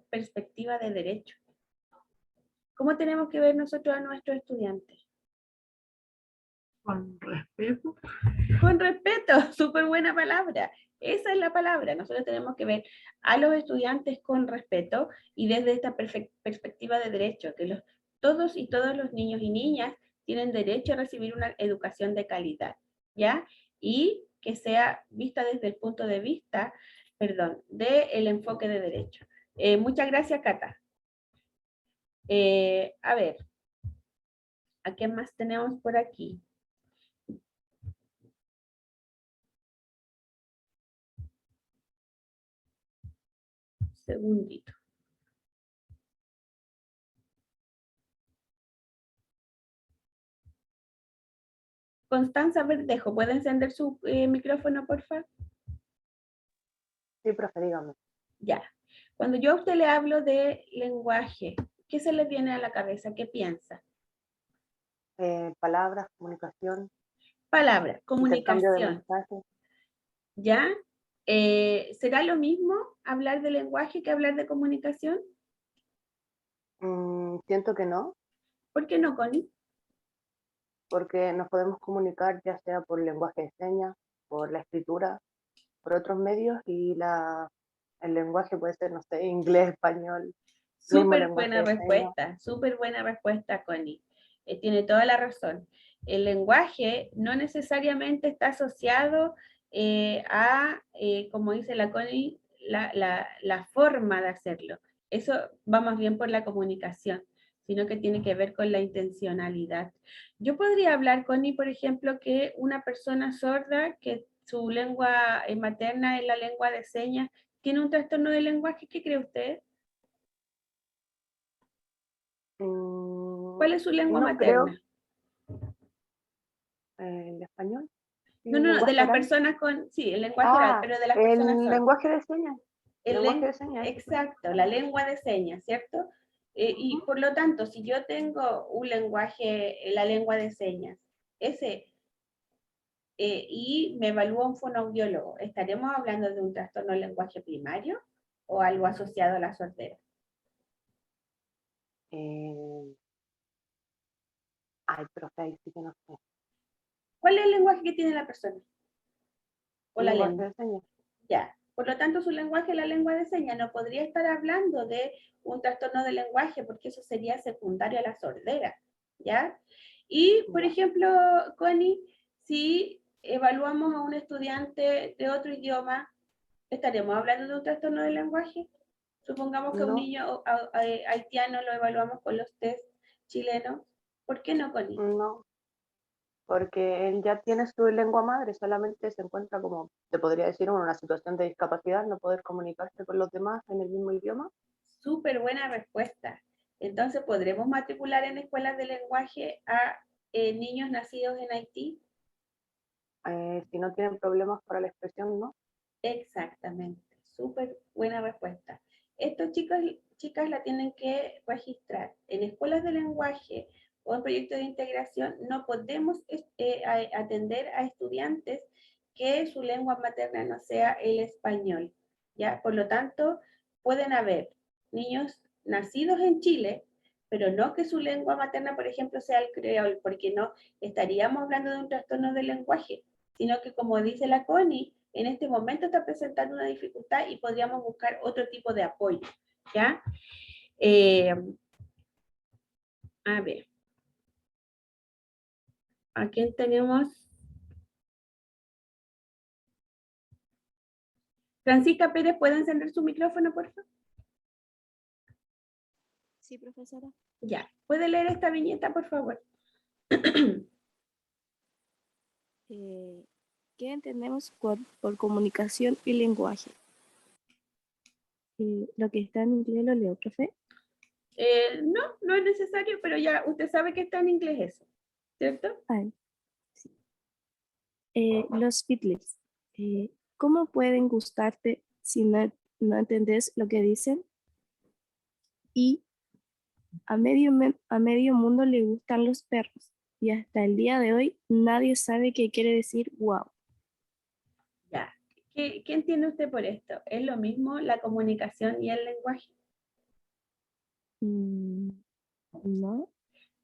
perspectiva de derecho. ¿Cómo tenemos que ver nosotros a nuestros estudiantes? Con respeto. Con respeto, súper buena palabra. Esa es la palabra. Nosotros tenemos que ver a los estudiantes con respeto y desde esta perspectiva de derecho, que todos y todas los niños y niñas tienen derecho a recibir una educación de calidad, ¿ya? Y que sea vista desde el punto de vista, del enfoque de derecho. Muchas gracias, Cata. A ver, ¿a qué más tenemos por aquí? Segundito. Constanza Verdejo, ¿puede encender su micrófono, por favor? Sí, profe, dígame. Ya. Cuando yo a usted le hablo de lenguaje, ¿qué se le viene a la cabeza? ¿Qué piensa? Palabras, comunicación. Palabra, Intercambio de comunicación. mensajes. ¿Ya? ¿Será lo mismo hablar de lenguaje que hablar de comunicación? Siento que no. ¿Por qué no, Connie? Porque nos podemos comunicar ya sea por lenguaje de señas, por la escritura, por otros medios y el lenguaje puede ser, no sé, inglés, español. Súper buena respuesta, Connie. Tiene toda la razón. El lenguaje no necesariamente está asociado a, como dice la Connie, la forma de hacerlo. Eso va más bien por la comunicación, sino que tiene que ver con la intencionalidad. Yo podría hablar, Connie, por ejemplo, que una persona sorda, que su lengua materna es la lengua de señas, tiene un trastorno de lenguaje. ¿Qué cree usted? ¿Cuál es su lengua No creo. materna? ¿El español? No, de ¿Lenguaje las oral? personas con, sí, el lenguaje oral, pero de las personas El sordas. lenguaje de señas. Lenguaje de señas. Exacto, la lengua de señas, ¿cierto? Y por lo tanto, si yo tengo un lenguaje, la lengua de señas, y me evalúa un fonoaudiólogo, ¿estaremos hablando de un trastorno del lenguaje primario o algo asociado a la sordera? Ay, profe, ahí sí que no sé. ¿Cuál es el lenguaje que tiene la persona? ¿O la Lenguaje lengua? de señas. Ya. Por lo tanto, su lenguaje es la lengua de señas. No podría estar hablando de un trastorno de lenguaje porque eso sería secundario a la sordera, ¿ya? Y, por ejemplo, Connie, si evaluamos a un estudiante de otro idioma, ¿estaremos hablando de un trastorno de lenguaje? Supongamos que a un No. niño haitiano lo evaluamos con los test chilenos. ¿Por qué no, Connie? No, porque él ya tiene su lengua madre, solamente se encuentra como, te podría decir, en una situación de discapacidad, no poder comunicarse con los demás en el mismo idioma. Súper buena respuesta. Entonces, ¿podremos matricular en escuelas de lenguaje a niños nacidos en Haití? Si no tienen problemas para la expresión, ¿no? Exactamente, súper buena respuesta. Estos chicos y chicas la tienen que registrar. En escuelas de lenguaje o en proyectos de integración no podemos atender a estudiantes que su lengua materna no sea el español, ¿ya? Por lo tanto, pueden haber niños nacidos en Chile, pero no que su lengua materna, por ejemplo, sea el creol, porque no estaríamos hablando de un trastorno del lenguaje, sino que, como dice la Connie, en este momento está presentando una dificultad y podríamos buscar otro tipo de apoyo, ¿ya? A ver. ¿A quién tenemos? Francisca Pérez, ¿puede encender su micrófono, por favor? Sí, profesora. Ya. ¿Puede leer esta viñeta, por favor? ¿Qué entendemos por comunicación y lenguaje? Lo que está en inglés lo leo, profe. No, no es necesario, pero ya usted sabe que está en inglés eso, ¿cierto? Sí. Los Beatles. ¿Cómo pueden gustarte si no entendés lo que dicen? Y a medio mundo le gustan los perros. Y hasta el día de hoy nadie sabe qué quiere decir wow. Ya. ¿Qué entiende usted por esto? ¿Es lo mismo la comunicación y el lenguaje? No.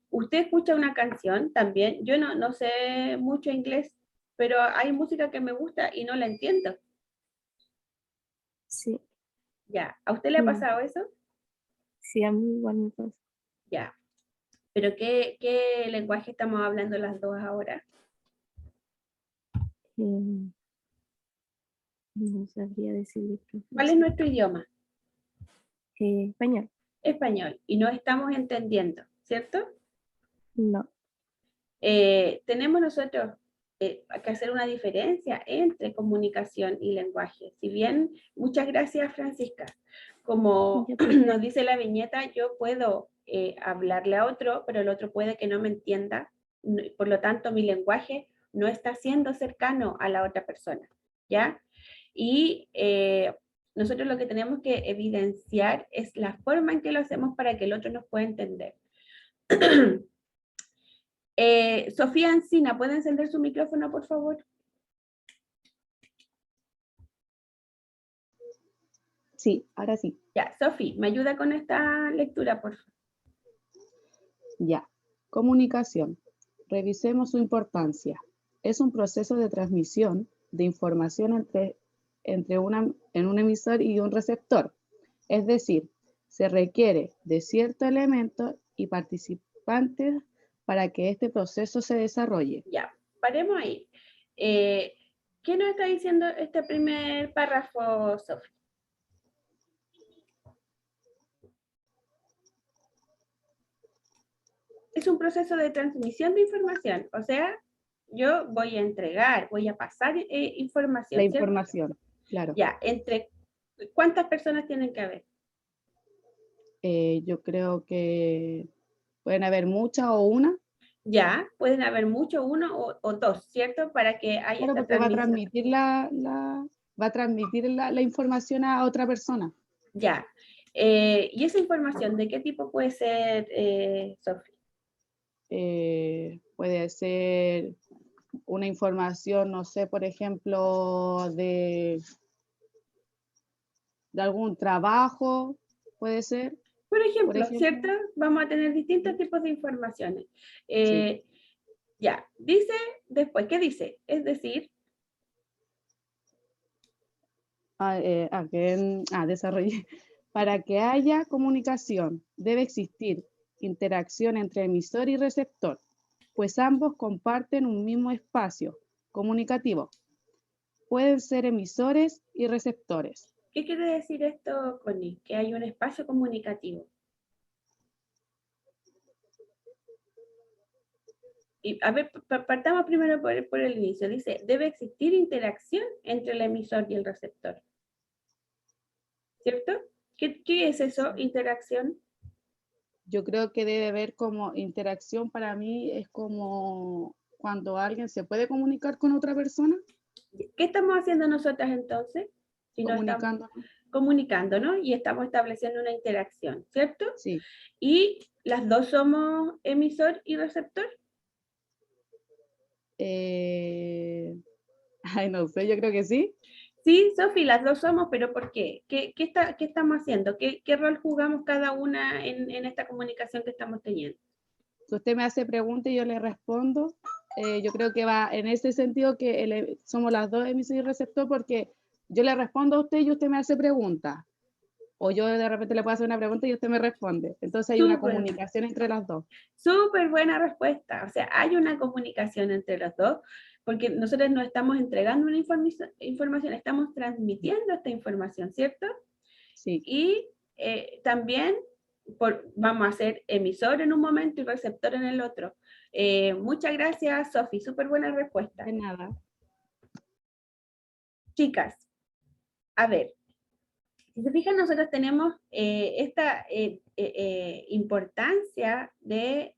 Usted escucha una canción también. Yo no sé mucho inglés, pero hay música que me gusta y no la entiendo. Sí. Ya. ¿A usted le ha pasado eso? Sí, a mí igual me pasa. Ya. ¿Pero qué lenguaje estamos hablando las dos ahora? No sabría decirle. ¿Cuál es nuestro idioma? Español. Español. Y no estamos entendiendo, ¿cierto? No. Tenemos nosotros que hacer una diferencia entre comunicación y lenguaje. Si bien, muchas gracias, Francisca. Como nos dice la viñeta, yo puedo hablarle a otro, pero el otro puede que no me entienda. Por lo tanto, mi lenguaje no está siendo cercano a la otra persona, ¿ya? Y nosotros lo que tenemos que evidenciar es la forma en que lo hacemos para que el otro nos pueda entender. Sofía Encina, ¿puede encender su micrófono, por favor? Sí, ahora sí. Ya, Sofía, ¿me ayuda con esta lectura, por favor? Ya. Comunicación. Revisemos su importancia. Es un proceso de transmisión de información en un emisor y un receptor. Es decir, se requiere de cierto elemento y participantes para que este proceso se desarrolle. Ya, paremos ahí. ¿Qué nos está diciendo este primer párrafo, Sofía? es un proceso de transmisión de información, o sea, yo voy a entregar, voy a pasar información. La ¿cierto? información, claro. Ya, ¿cuántas personas tienen que haber? Yo creo que pueden haber muchas o una. Ya, pueden haber mucho, uno o dos, ¿cierto? Para que haya Claro, esta porque va a transmisión. transmitir la información a otra persona. Ya. ¿Y esa información de qué tipo puede ser, Sofía? Puede ser una información, no sé, por ejemplo, de algún trabajo, puede ser. Por ejemplo, ¿cierto? Vamos a tener distintos tipos de informaciones. Ya, dice después, ¿qué dice? Es decir, desarrollé. Para que haya comunicación, debe existir interacción entre emisor y receptor, pues ambos comparten un mismo espacio comunicativo. Pueden ser emisores y receptores. ¿qué quiere decir esto, Connie? Que hay un espacio comunicativo. Y, a ver, partamos primero por el inicio. Dice, debe existir interacción entre el emisor y el receptor. ¿Cierto? ¿Qué es eso, interacción? Yo creo que debe haber como interacción, para mí es como cuando alguien se puede comunicar con otra persona. ¿Qué estamos haciendo nosotras entonces? Si no estamos comunicándonos y estamos estableciendo una interacción, ¿cierto? Sí. ¿Y las dos somos emisor y receptor? No sé, yo creo que sí. Sí, Sofi, las dos somos, pero ¿por qué? ¿Qué estamos haciendo? ¿Qué rol jugamos cada una en esta comunicación que estamos teniendo? Si usted me hace preguntas y yo le respondo, yo creo que va en ese sentido que somos las dos emisor y receptor, porque yo le respondo a usted y usted me hace preguntas. O yo de repente le puedo hacer una pregunta y usted me responde. Entonces hay una comunicación entre las dos. Súper buena respuesta. O sea, hay una comunicación entre los dos, porque nosotros no estamos entregando una información, estamos transmitiendo esta información, ¿cierto? Sí. Y también vamos a ser emisor en un momento y receptor en el otro. Muchas gracias, Sofi. Súper buena respuesta. De nada. Chicas, a ver, si se fijan, nosotros tenemos esta importancia de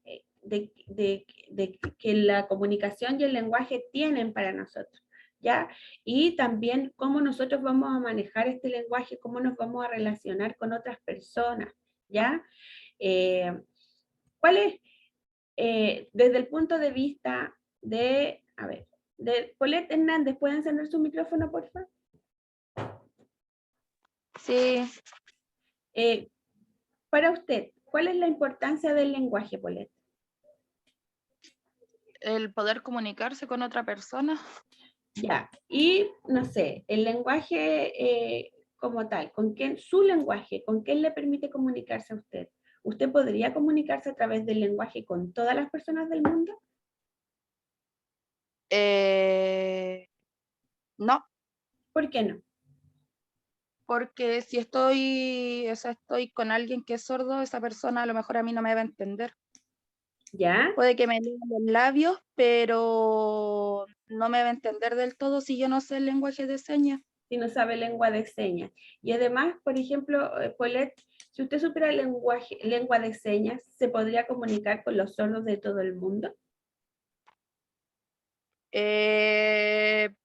que la comunicación y el lenguaje tienen para nosotros, ¿ya? Y también cómo nosotros vamos a manejar este lenguaje, cómo nos vamos a relacionar con otras personas, ¿ya? ¿Cuál es, desde el punto de vista de, a ver, de Colette Hernández, ¿puede encender su micrófono, por favor? Sí. Para usted, ¿cuál es la importancia del lenguaje, Paulette? El poder comunicarse con otra persona. Ya, y no sé, el lenguaje como tal, su lenguaje, ¿con quién le permite comunicarse a usted? ¿Usted podría comunicarse a través del lenguaje con todas las personas del mundo? No. ¿Por qué no? Porque si estoy con alguien que es sordo, esa persona a lo mejor a mí no me va a entender. ¿Ya? Puede que me lea los labios, pero no me va a entender del todo si yo no sé el lenguaje de señas. Si no sabe lengua de señas. Y además, por ejemplo, Paulette, si usted supiera lengua de señas, ¿se podría comunicar con los sordos de todo el mundo?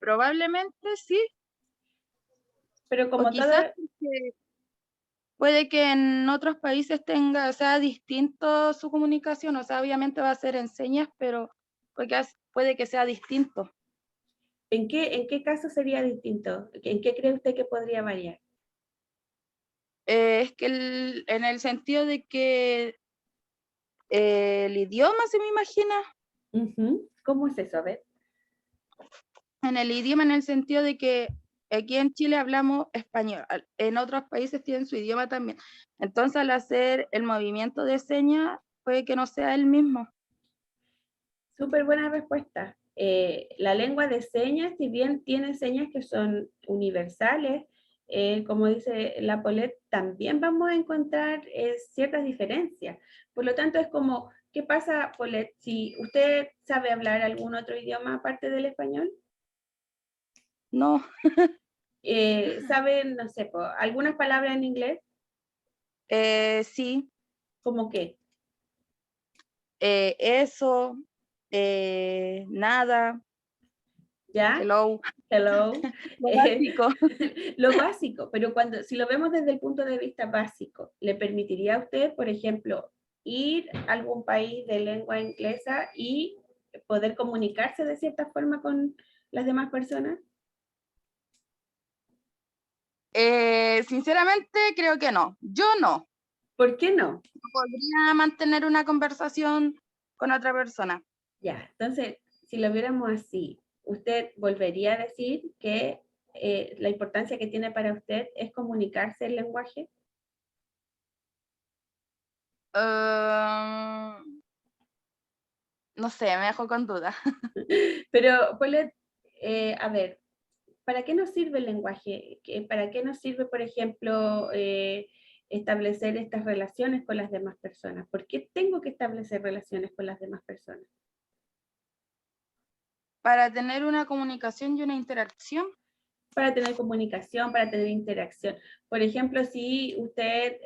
Probablemente sí. Pero como quizás puede que en otros países sea distinto su comunicación, o sea, obviamente va a ser en señas, pero puede que sea distinto. ¿En qué caso sería distinto? ¿En qué cree usted que podría variar? Es que en el sentido de que el idioma, se me imagina. ¿Cómo es eso? A ver. En el idioma, en el sentido de que aquí en Chile hablamos español, en otros países tienen su idioma también. Entonces, al hacer el movimiento de señas, puede que no sea el mismo. Súper buena respuesta. La lengua de señas, si bien tiene señas que son universales, como dice la Paulette, también vamos a encontrar ciertas diferencias. Por lo tanto, es como ¿Qué pasa, Paulette, si usted sabe hablar algún otro idioma aparte del español? No. ¿Sabe, no sé, algunas palabras en inglés? Sí. ¿Cómo qué? Eso, nada. ¿Ya? Hello. Hello. Lo básico. Lo básico, pero si lo vemos desde el punto de vista básico, ¿le permitiría a usted, por ejemplo, ir a algún país de lengua inglesa y poder comunicarse de cierta forma con las demás personas? Sinceramente creo que no. Yo no. ¿Por qué no? No podría mantener una conversación con otra persona. Ya, entonces, si lo viéramos así, ¿usted volvería a decir que la importancia que tiene para usted es comunicarse el lenguaje? No sé, me dejo con duda. Pero, Paulette, a ver, ¿para qué nos sirve el lenguaje? ¿Para qué nos sirve, por ejemplo, establecer estas relaciones con las demás personas? ¿Por qué tengo que establecer relaciones con las demás personas? Para tener una comunicación y una interacción. Para tener comunicación, para tener interacción. Por ejemplo, si usted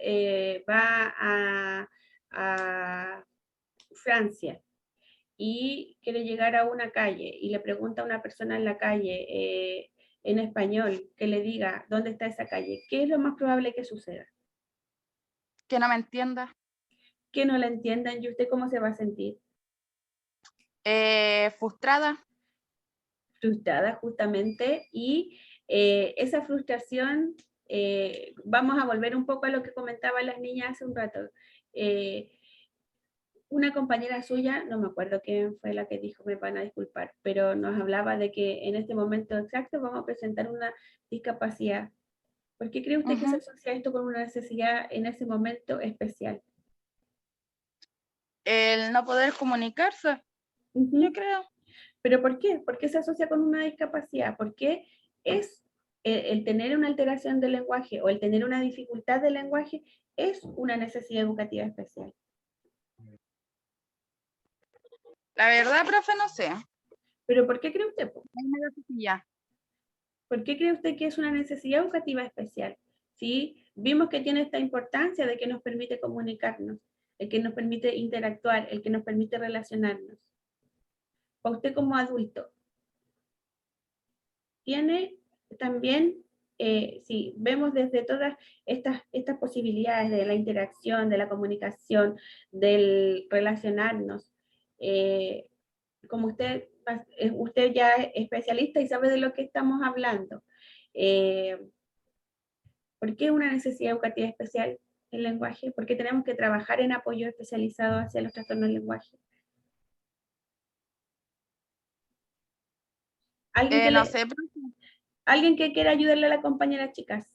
va a Francia y quiere llegar a una calle y le pregunta a una persona en la calle en español que le diga dónde está esa calle, ¿qué es lo más probable que suceda? Que no me entienda. Que no la entiendan. ¿Y usted cómo se va a sentir? Frustrada. Frustrada, justamente. Y esa frustración, vamos a volver un poco a lo que comentaban las niñas hace un rato. Una compañera suya, no me acuerdo quién fue la que dijo, me van a disculpar, pero nos hablaba de que en este momento exacto vamos a presentar una discapacidad. ¿Por qué cree usted que se asocia esto con una necesidad en ese momento especial? El no poder comunicarse, yo creo. ¿Pero por qué? ¿Por qué se asocia con una discapacidad? ¿Por qué es el tener una alteración del lenguaje o el tener una dificultad del lenguaje es una necesidad educativa especial? La verdad, profe, no sé. ¿Pero por qué cree usted? Ya. ¿Por qué cree usted que es una necesidad educativa especial? ¿Sí? Vimos que tiene esta importancia de que nos permite comunicarnos, el que nos permite interactuar, el que nos permite relacionarnos. Para usted como adulto, tiene también, si vemos desde todas estas posibilidades de la interacción, de la comunicación, del relacionarnos, como usted ya es especialista y sabe de lo que estamos hablando, ¿por qué una necesidad educativa especial el lenguaje? ¿Por qué tenemos que trabajar en apoyo especializado hacia los trastornos del lenguaje? ¿Alguien que quiera ayudarle a la compañera, chicas?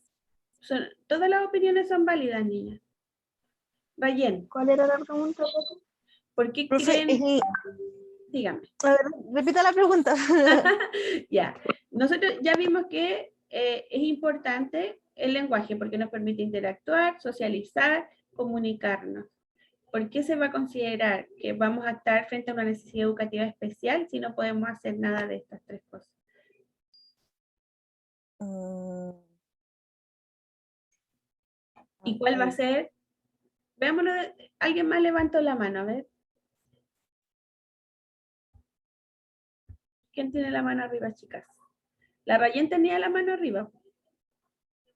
Todas las opiniones son válidas, niñas. Rayen. ¿Cuál era la pregunta? ¿Por qué Profe, creen? Dígame. A ver, repita la pregunta. Ya. Nosotros ya vimos que es importante el lenguaje porque nos permite interactuar, socializar, comunicarnos. ¿Por qué se va a considerar que vamos a estar frente a una necesidad educativa especial si no podemos hacer nada de estas tres cosas? ¿Y cuál va a ser? Veámoslo, alguien más levantó la mano, a ver. ¿Quién tiene la mano arriba, chicas? La Rayen tenía la mano arriba.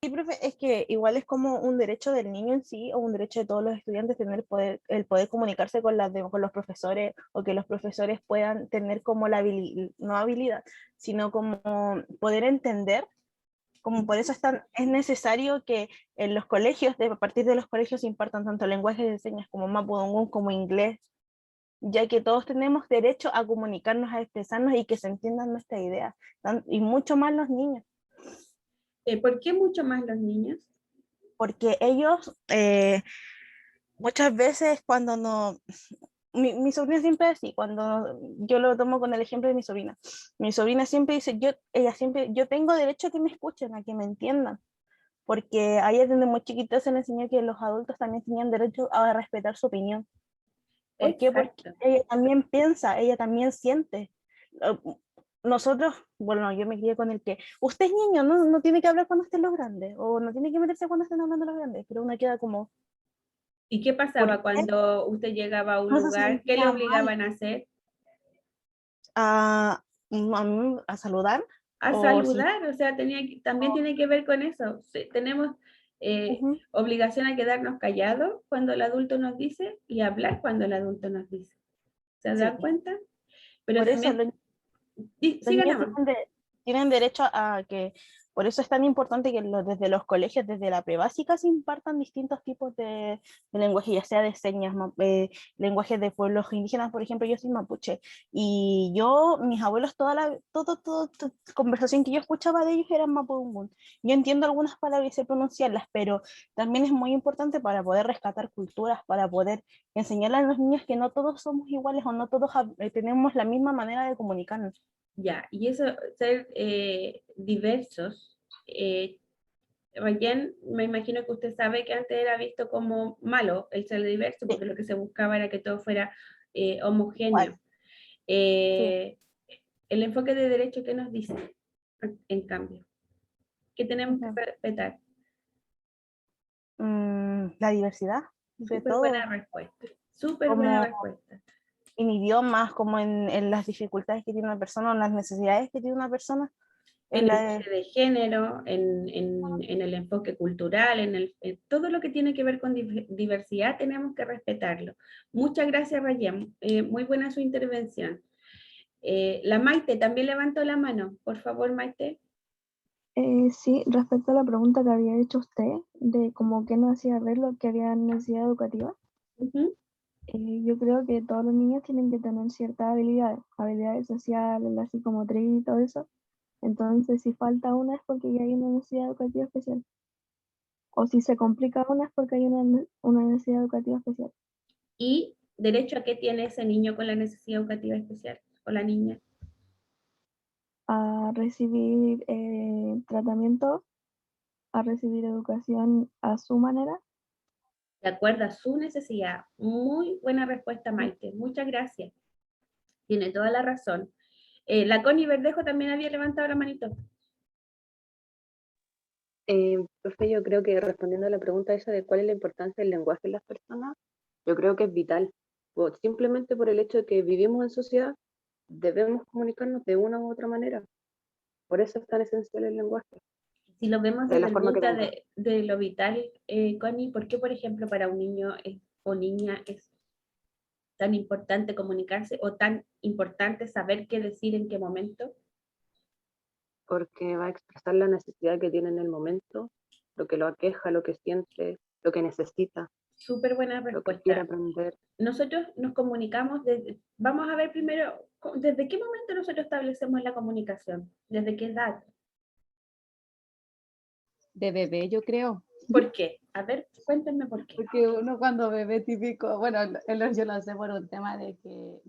Sí, profe, es que igual es como un derecho del niño en sí, o un derecho de todos los estudiantes tener el poder comunicarse con los profesores, o que los profesores puedan tener como no habilidad, sino como poder entender. Como por eso es necesario que en los colegios, a partir de los colegios, se impartan tanto lenguajes de señas como mapudungun como inglés, ya que todos tenemos derecho a comunicarnos, a expresarnos y que se entiendan nuestras ideas, y mucho más los niños. ¿Por qué mucho más los niños? Porque ellos muchas veces cuando no... Mi sobrina siempre es así, cuando yo lo tomo con el ejemplo de mi sobrina siempre dice, yo tengo derecho a que me escuchen, a que me entiendan, porque ahí es donde muy chiquitos se le enseñó que los adultos también tenían derecho a respetar su opinión. ¿Por qué? Porque Exacto. ella también piensa, ella también siente. Eh, Nosotros, bueno, yo me crié con el que usted es niño, no tiene que hablar cuando estén los grandes, o no tiene que meterse cuando estén hablando los grandes, pero uno queda como, ¿Y qué ¿por pasaba qué? cuando usted llegaba a un Uno se lugar? ¿Qué le sentía mal obligaban a hacer? a saludar, A o si, saludar, o sea, también tiene que ver con eso. Tenemos ujú, obligación a quedarnos callados cuando el adulto nos dice y hablar cuando el adulto nos dice. ¿Se dan sí. cuenta? Pero Por eso también, los sigan niños nomás. tienen derecho a que, por eso es tan importante que desde los colegios, desde la prebásica, se impartan distintos tipos de lenguaje, ya sea de señas, lenguajes de pueblos indígenas. Por ejemplo, yo soy mapuche, y mis abuelos, toda conversación que yo escuchaba de ellos era mapudungun. Yo entiendo algunas palabras y sé pronunciarlas, pero también es muy importante para poder rescatar culturas, para poder enseñarle a los niños que no todos somos iguales, o no todos tenemos la misma manera de comunicarnos. Ya, y eso, ser diversos, Rayen, me imagino que usted sabe que antes era visto como malo el ser diverso, porque lo que se buscaba era que todo fuera homogéneo. Sí. El enfoque de derecho, ¿qué nos dice? En cambio, ¿qué tenemos que respetar? La diversidad, de Súper buena todo, respuesta, súper buena como respuesta. en idiomas, como en las dificultades que tiene una persona, en las necesidades que tiene una persona. En En enfoque de género, en el enfoque cultural, en todo lo que tiene que ver con diversidad, tenemos que respetarlo. Muchas gracias, Rayem. Muy buena su intervención. La Maite también levantó la mano. Por favor, Maite. Sí, respecto a la pregunta que había hecho usted, de cómo que no hacía ver lo que había necesidad educativa, yo creo que todos los niños tienen que tener ciertas habilidades sociales, la psicomotriz y todo eso. Entonces, si falta una es porque ya hay una necesidad educativa especial. O si se complica una es porque hay una necesidad educativa especial. ¿Y derecho a qué tiene ese niño con la necesidad educativa especial? O la niña. A recibir tratamiento, a recibir educación a su manera. De acuerdo a su necesidad. Muy buena respuesta, Maite. Muchas gracias. Tiene toda la razón. La Connie Verdejo también había levantado la manito. Profe, yo creo que respondiendo a la pregunta esa de cuál es la importancia del lenguaje en las personas, yo creo que es vital. Simplemente por el hecho de que vivimos en sociedad, debemos comunicarnos de una u otra manera. Por eso es tan esencial el lenguaje, Si lo vemos de desde la el forma que punto venga. de lo vital, Connie, ¿por qué, por ejemplo, para un niño o niña es tan importante comunicarse o tan importante saber qué decir en qué momento? Porque va a expresar la necesidad que tiene en el momento, lo que lo aqueja, lo que siente, lo que necesita, Súper buena lo que quiere respuesta. aprender. Nosotros nos comunicamos vamos a ver primero, ¿desde qué momento nosotros establecemos la comunicación? ¿Desde qué edad? De bebé, yo creo. ¿Por qué? A ver, cuéntenme por qué. Porque uno cuando bebé típico, bueno, yo lo sé por un tema de que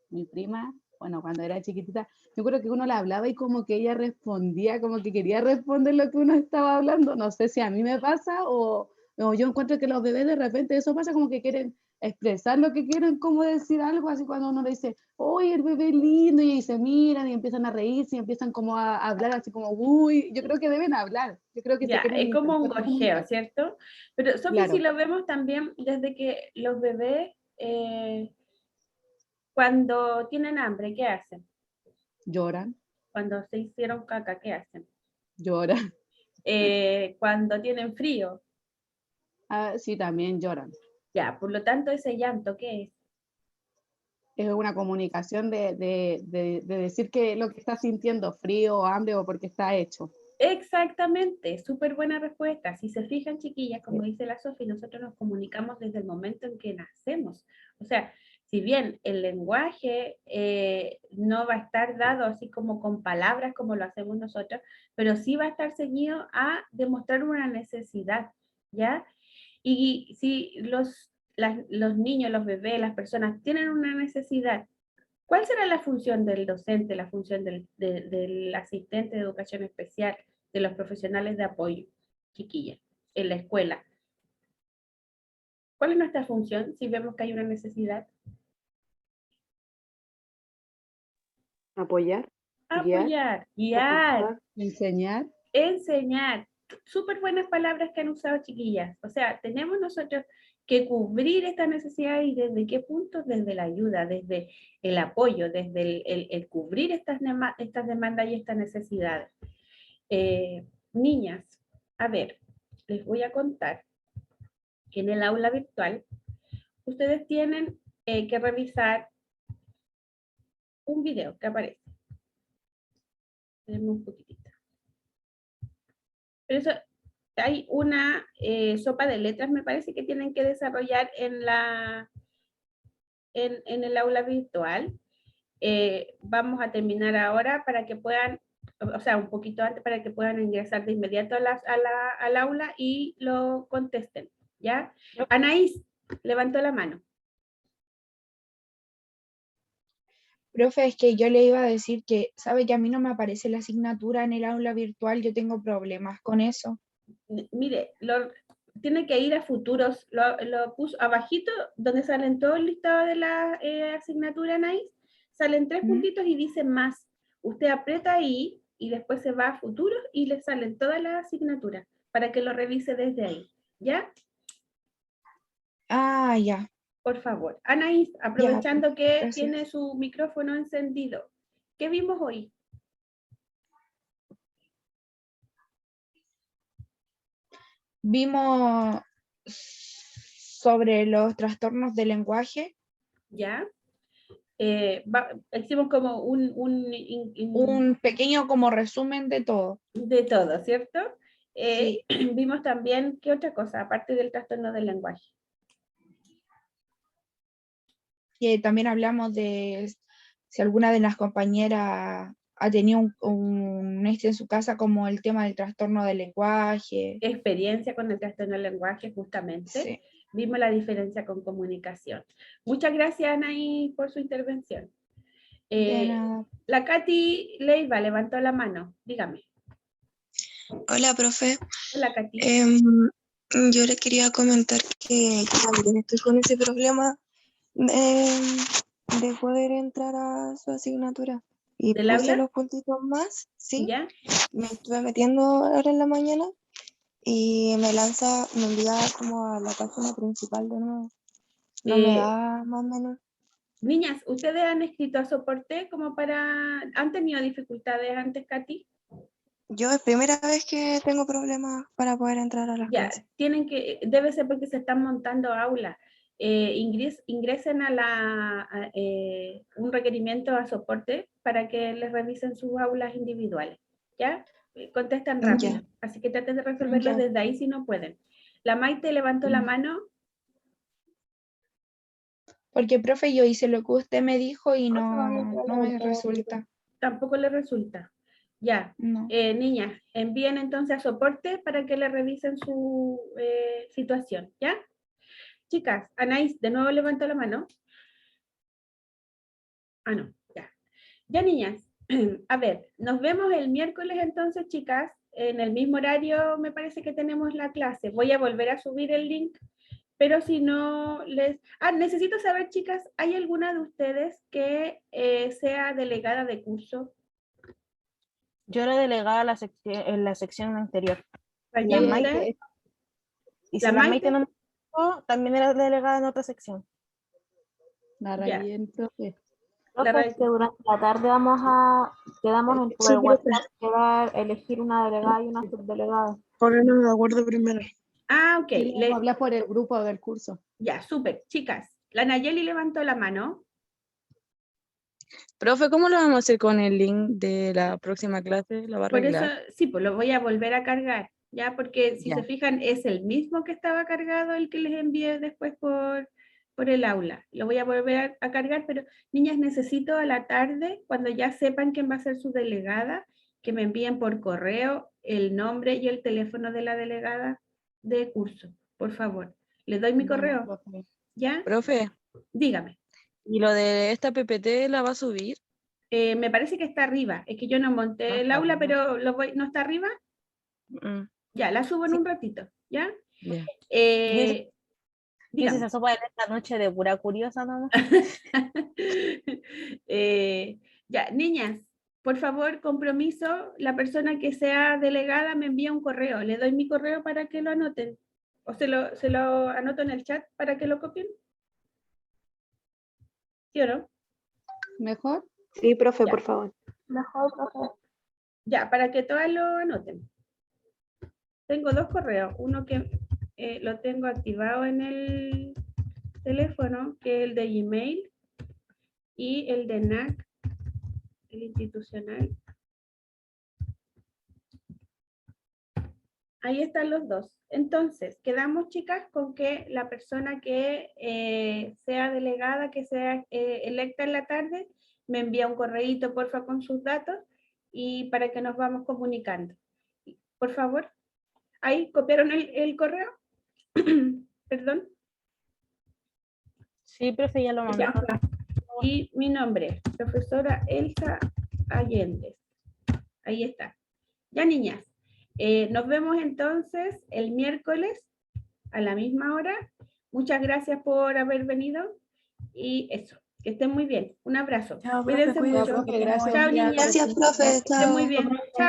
mi prima, bueno, cuando era chiquitita, yo creo que uno le hablaba y como que ella respondía, como que quería responder lo que uno estaba hablando. No sé si a mí me pasa o yo encuentro que los bebés de repente eso pasa como que quieren expresar lo que quieren, como decir algo, así cuando uno le dice, oye, el bebé es lindo, y se miran y empiezan a reírse y empiezan como a hablar así como, uy, yo creo que deben hablar, yo creo que se Ya, quieren es como un intentar gorjeo, comunicar. ¿cierto? Pero Sofi, si Claro, lo vemos también desde que los bebés, cuando tienen hambre, ¿qué hacen? lloran. Cuando se hicieron caca, ¿qué hacen? Lloran. Cuando tienen frío, Ah, sí, también lloran. ya, por lo tanto, ese llanto, ¿qué es? Es una comunicación de decir que lo que está sintiendo, frío o hambre o porque está hecho. Exactamente, súper buena respuesta. Si se fijan, chiquillas, como dice la Sofi, nosotros nos comunicamos desde el momento en que nacemos. O sea, si bien el lenguaje no va a estar dado así como con palabras como lo hacemos nosotros, pero sí va a estar ceñido a demostrar una necesidad, ¿ya? Y si los niños, los bebés, las personas tienen una necesidad, ¿cuál será la función del docente, la función del asistente de educación especial, de los profesionales de apoyo, chiquilla, en la escuela? ¿Cuál es nuestra función si vemos que hay una necesidad? Apoyar, Apoyar, guiar, reforzar. Enseñar. enseñar. Súper buenas palabras que han usado, chiquillas. O sea, tenemos nosotros que cubrir esta necesidad, y desde qué punto, desde la ayuda, desde el apoyo, desde el cubrir estas demandas y estas necesidades. Niñas, a ver, les voy a contar que en el aula virtual ustedes tienen que revisar un video que aparece. Tenemos un poquitito. Pero eso, hay una sopa de letras, me parece, que tienen que desarrollar en el aula virtual. Vamos a terminar ahora para que puedan, o sea, un poquito antes, para que puedan ingresar de inmediato al aula y lo contesten, ¿ya? Anaís, levantó la mano. Profe, es que yo le iba a decir que, sabe que a mí no me aparece la asignatura en el aula virtual, yo tengo problemas con eso. Mire, tiene que ir a futuros, lo puso abajito, donde salen todo el listado de la asignatura, Anaís, salen 3 puntitos y dice más. Usted aprieta ahí y después se va a futuros y le salen todas las asignaturas para que lo revise desde ahí, ¿ya? Ah, ya. Por favor. Anaís, aprovechando que gracias. tiene su micrófono encendido, ¿qué vimos hoy? Vimos sobre los trastornos del lenguaje. ¿Ya? Hicimos como un pequeño como resumen de todo. De todo, ¿cierto? Sí. Vimos también, ¿qué otra cosa? Aparte del trastorno del lenguaje. Que también hablamos de si alguna de las compañeras ha tenido un en su casa, como el tema del trastorno del lenguaje. Experiencia con el trastorno del lenguaje, justamente. Sí. Vimos la diferencia con comunicación. Muchas gracias, Anaí, por su intervención. De nada. La Katy Leiva levantó la mano. Dígame. Hola, profe. Hola, Katy. Yo le quería comentar que yo también estoy con ese problema de poder entrar a su asignatura. Y ¿Del puse aula? los puntitos más, ¿sí? ¿Ya? Me estuve metiendo ahora en la mañana y me envía como a la página principal de nuevo. No me da más o menos. Niñas, ¿ustedes han escrito a soporte como han tenido dificultades antes, Katy? Yo es primera vez que tengo problemas para poder entrar a las clases. Debe ser porque se están montando aulas. Ingresen un requerimiento a soporte para que les revisen sus aulas individuales, ¿ya? Contestan rápido, así que traten de resolverlo desde ahí si no pueden. La Maite levantó la mano. Porque, profe, yo hice lo que usted me dijo y no me resulta. Tampoco le resulta. Ya. No. Niñas, envíen entonces a soporte para que le revisen su situación, ¿ya? Chicas, Anaís, de nuevo levantó la mano. Ah, no, ya. Ya, niñas, a ver, nos vemos el miércoles entonces, chicas, en el mismo horario me parece que tenemos la clase. Voy a volver a subir el link, pero si no les... necesito saber, chicas, ¿hay alguna de ustedes que sea delegada de curso? Yo era delegada en la sección anterior. ¿La Maite? Y si la Maite no me gustó, también era delegada en otra sección. La Rayen, profe. Profe, es que durante la tarde quedamos en por el WhatsApp que va a elegir una delegada y una subdelegada. Ahora no me acuerdo primero. Ok. Habla por el grupo del curso. Ya, súper. Chicas, la Nayeli levantó la mano. Profe, ¿cómo lo vamos a hacer con el link de la próxima clase? ¿Lo va a arreglar? Por eso, sí, pues lo voy a volver a cargar, ¿ya? Porque si se fijan, es el mismo que estaba cargado el que les envié después por el aula. Lo voy a volver a cargar, pero niñas, necesito a la tarde, cuando ya sepan quién va a ser su delegada, que me envíen por correo el nombre y el teléfono de la delegada de curso, por favor. Les doy mi correo, profe. ¿ya? Profe. Dígame. ¿Y lo de esta PPT la va a subir? Me parece que está arriba. Es que yo no monté el aula, pero ¿no está arriba? Ya, la subo en un ratito, ¿ya? ¿Qué es esa sopa de esta noche de pura curiosa nomás? Ya, niñas, por favor, compromiso, la persona que sea delegada me envía un correo. Le doy mi correo para que lo anoten. O se lo anoto en el chat para que lo copien. ¿Sí o no? ¿Mejor? Sí, profe, Ya. por favor. Mejor, profe. Ya, para que todas lo anoten. Tengo dos correos. Uno que lo tengo activado en el teléfono, que es el de Gmail, y el de NAC, el institucional. Ahí están los dos. Entonces, quedamos, chicas, con que la persona que sea delegada, que sea electa en la tarde, me envía un correíto, porfa, con sus datos, y para que nos vamos comunicando. Por favor. ¿Ahí copiaron el correo? Perdón. Sí, profe, ya lo mandé. Ya. Y mi nombre, profesora Elsa Allende. Ahí está. Ya, niñas. Nos vemos entonces el miércoles a la misma hora. Muchas gracias por haber venido. Y eso, que estén muy bien. Un abrazo. Chao, profe, Cuídense cuídate. mucho. Profe, gracias. Chao, niñas. Gracias, profe. Que estén muy Chao. bien. Chao.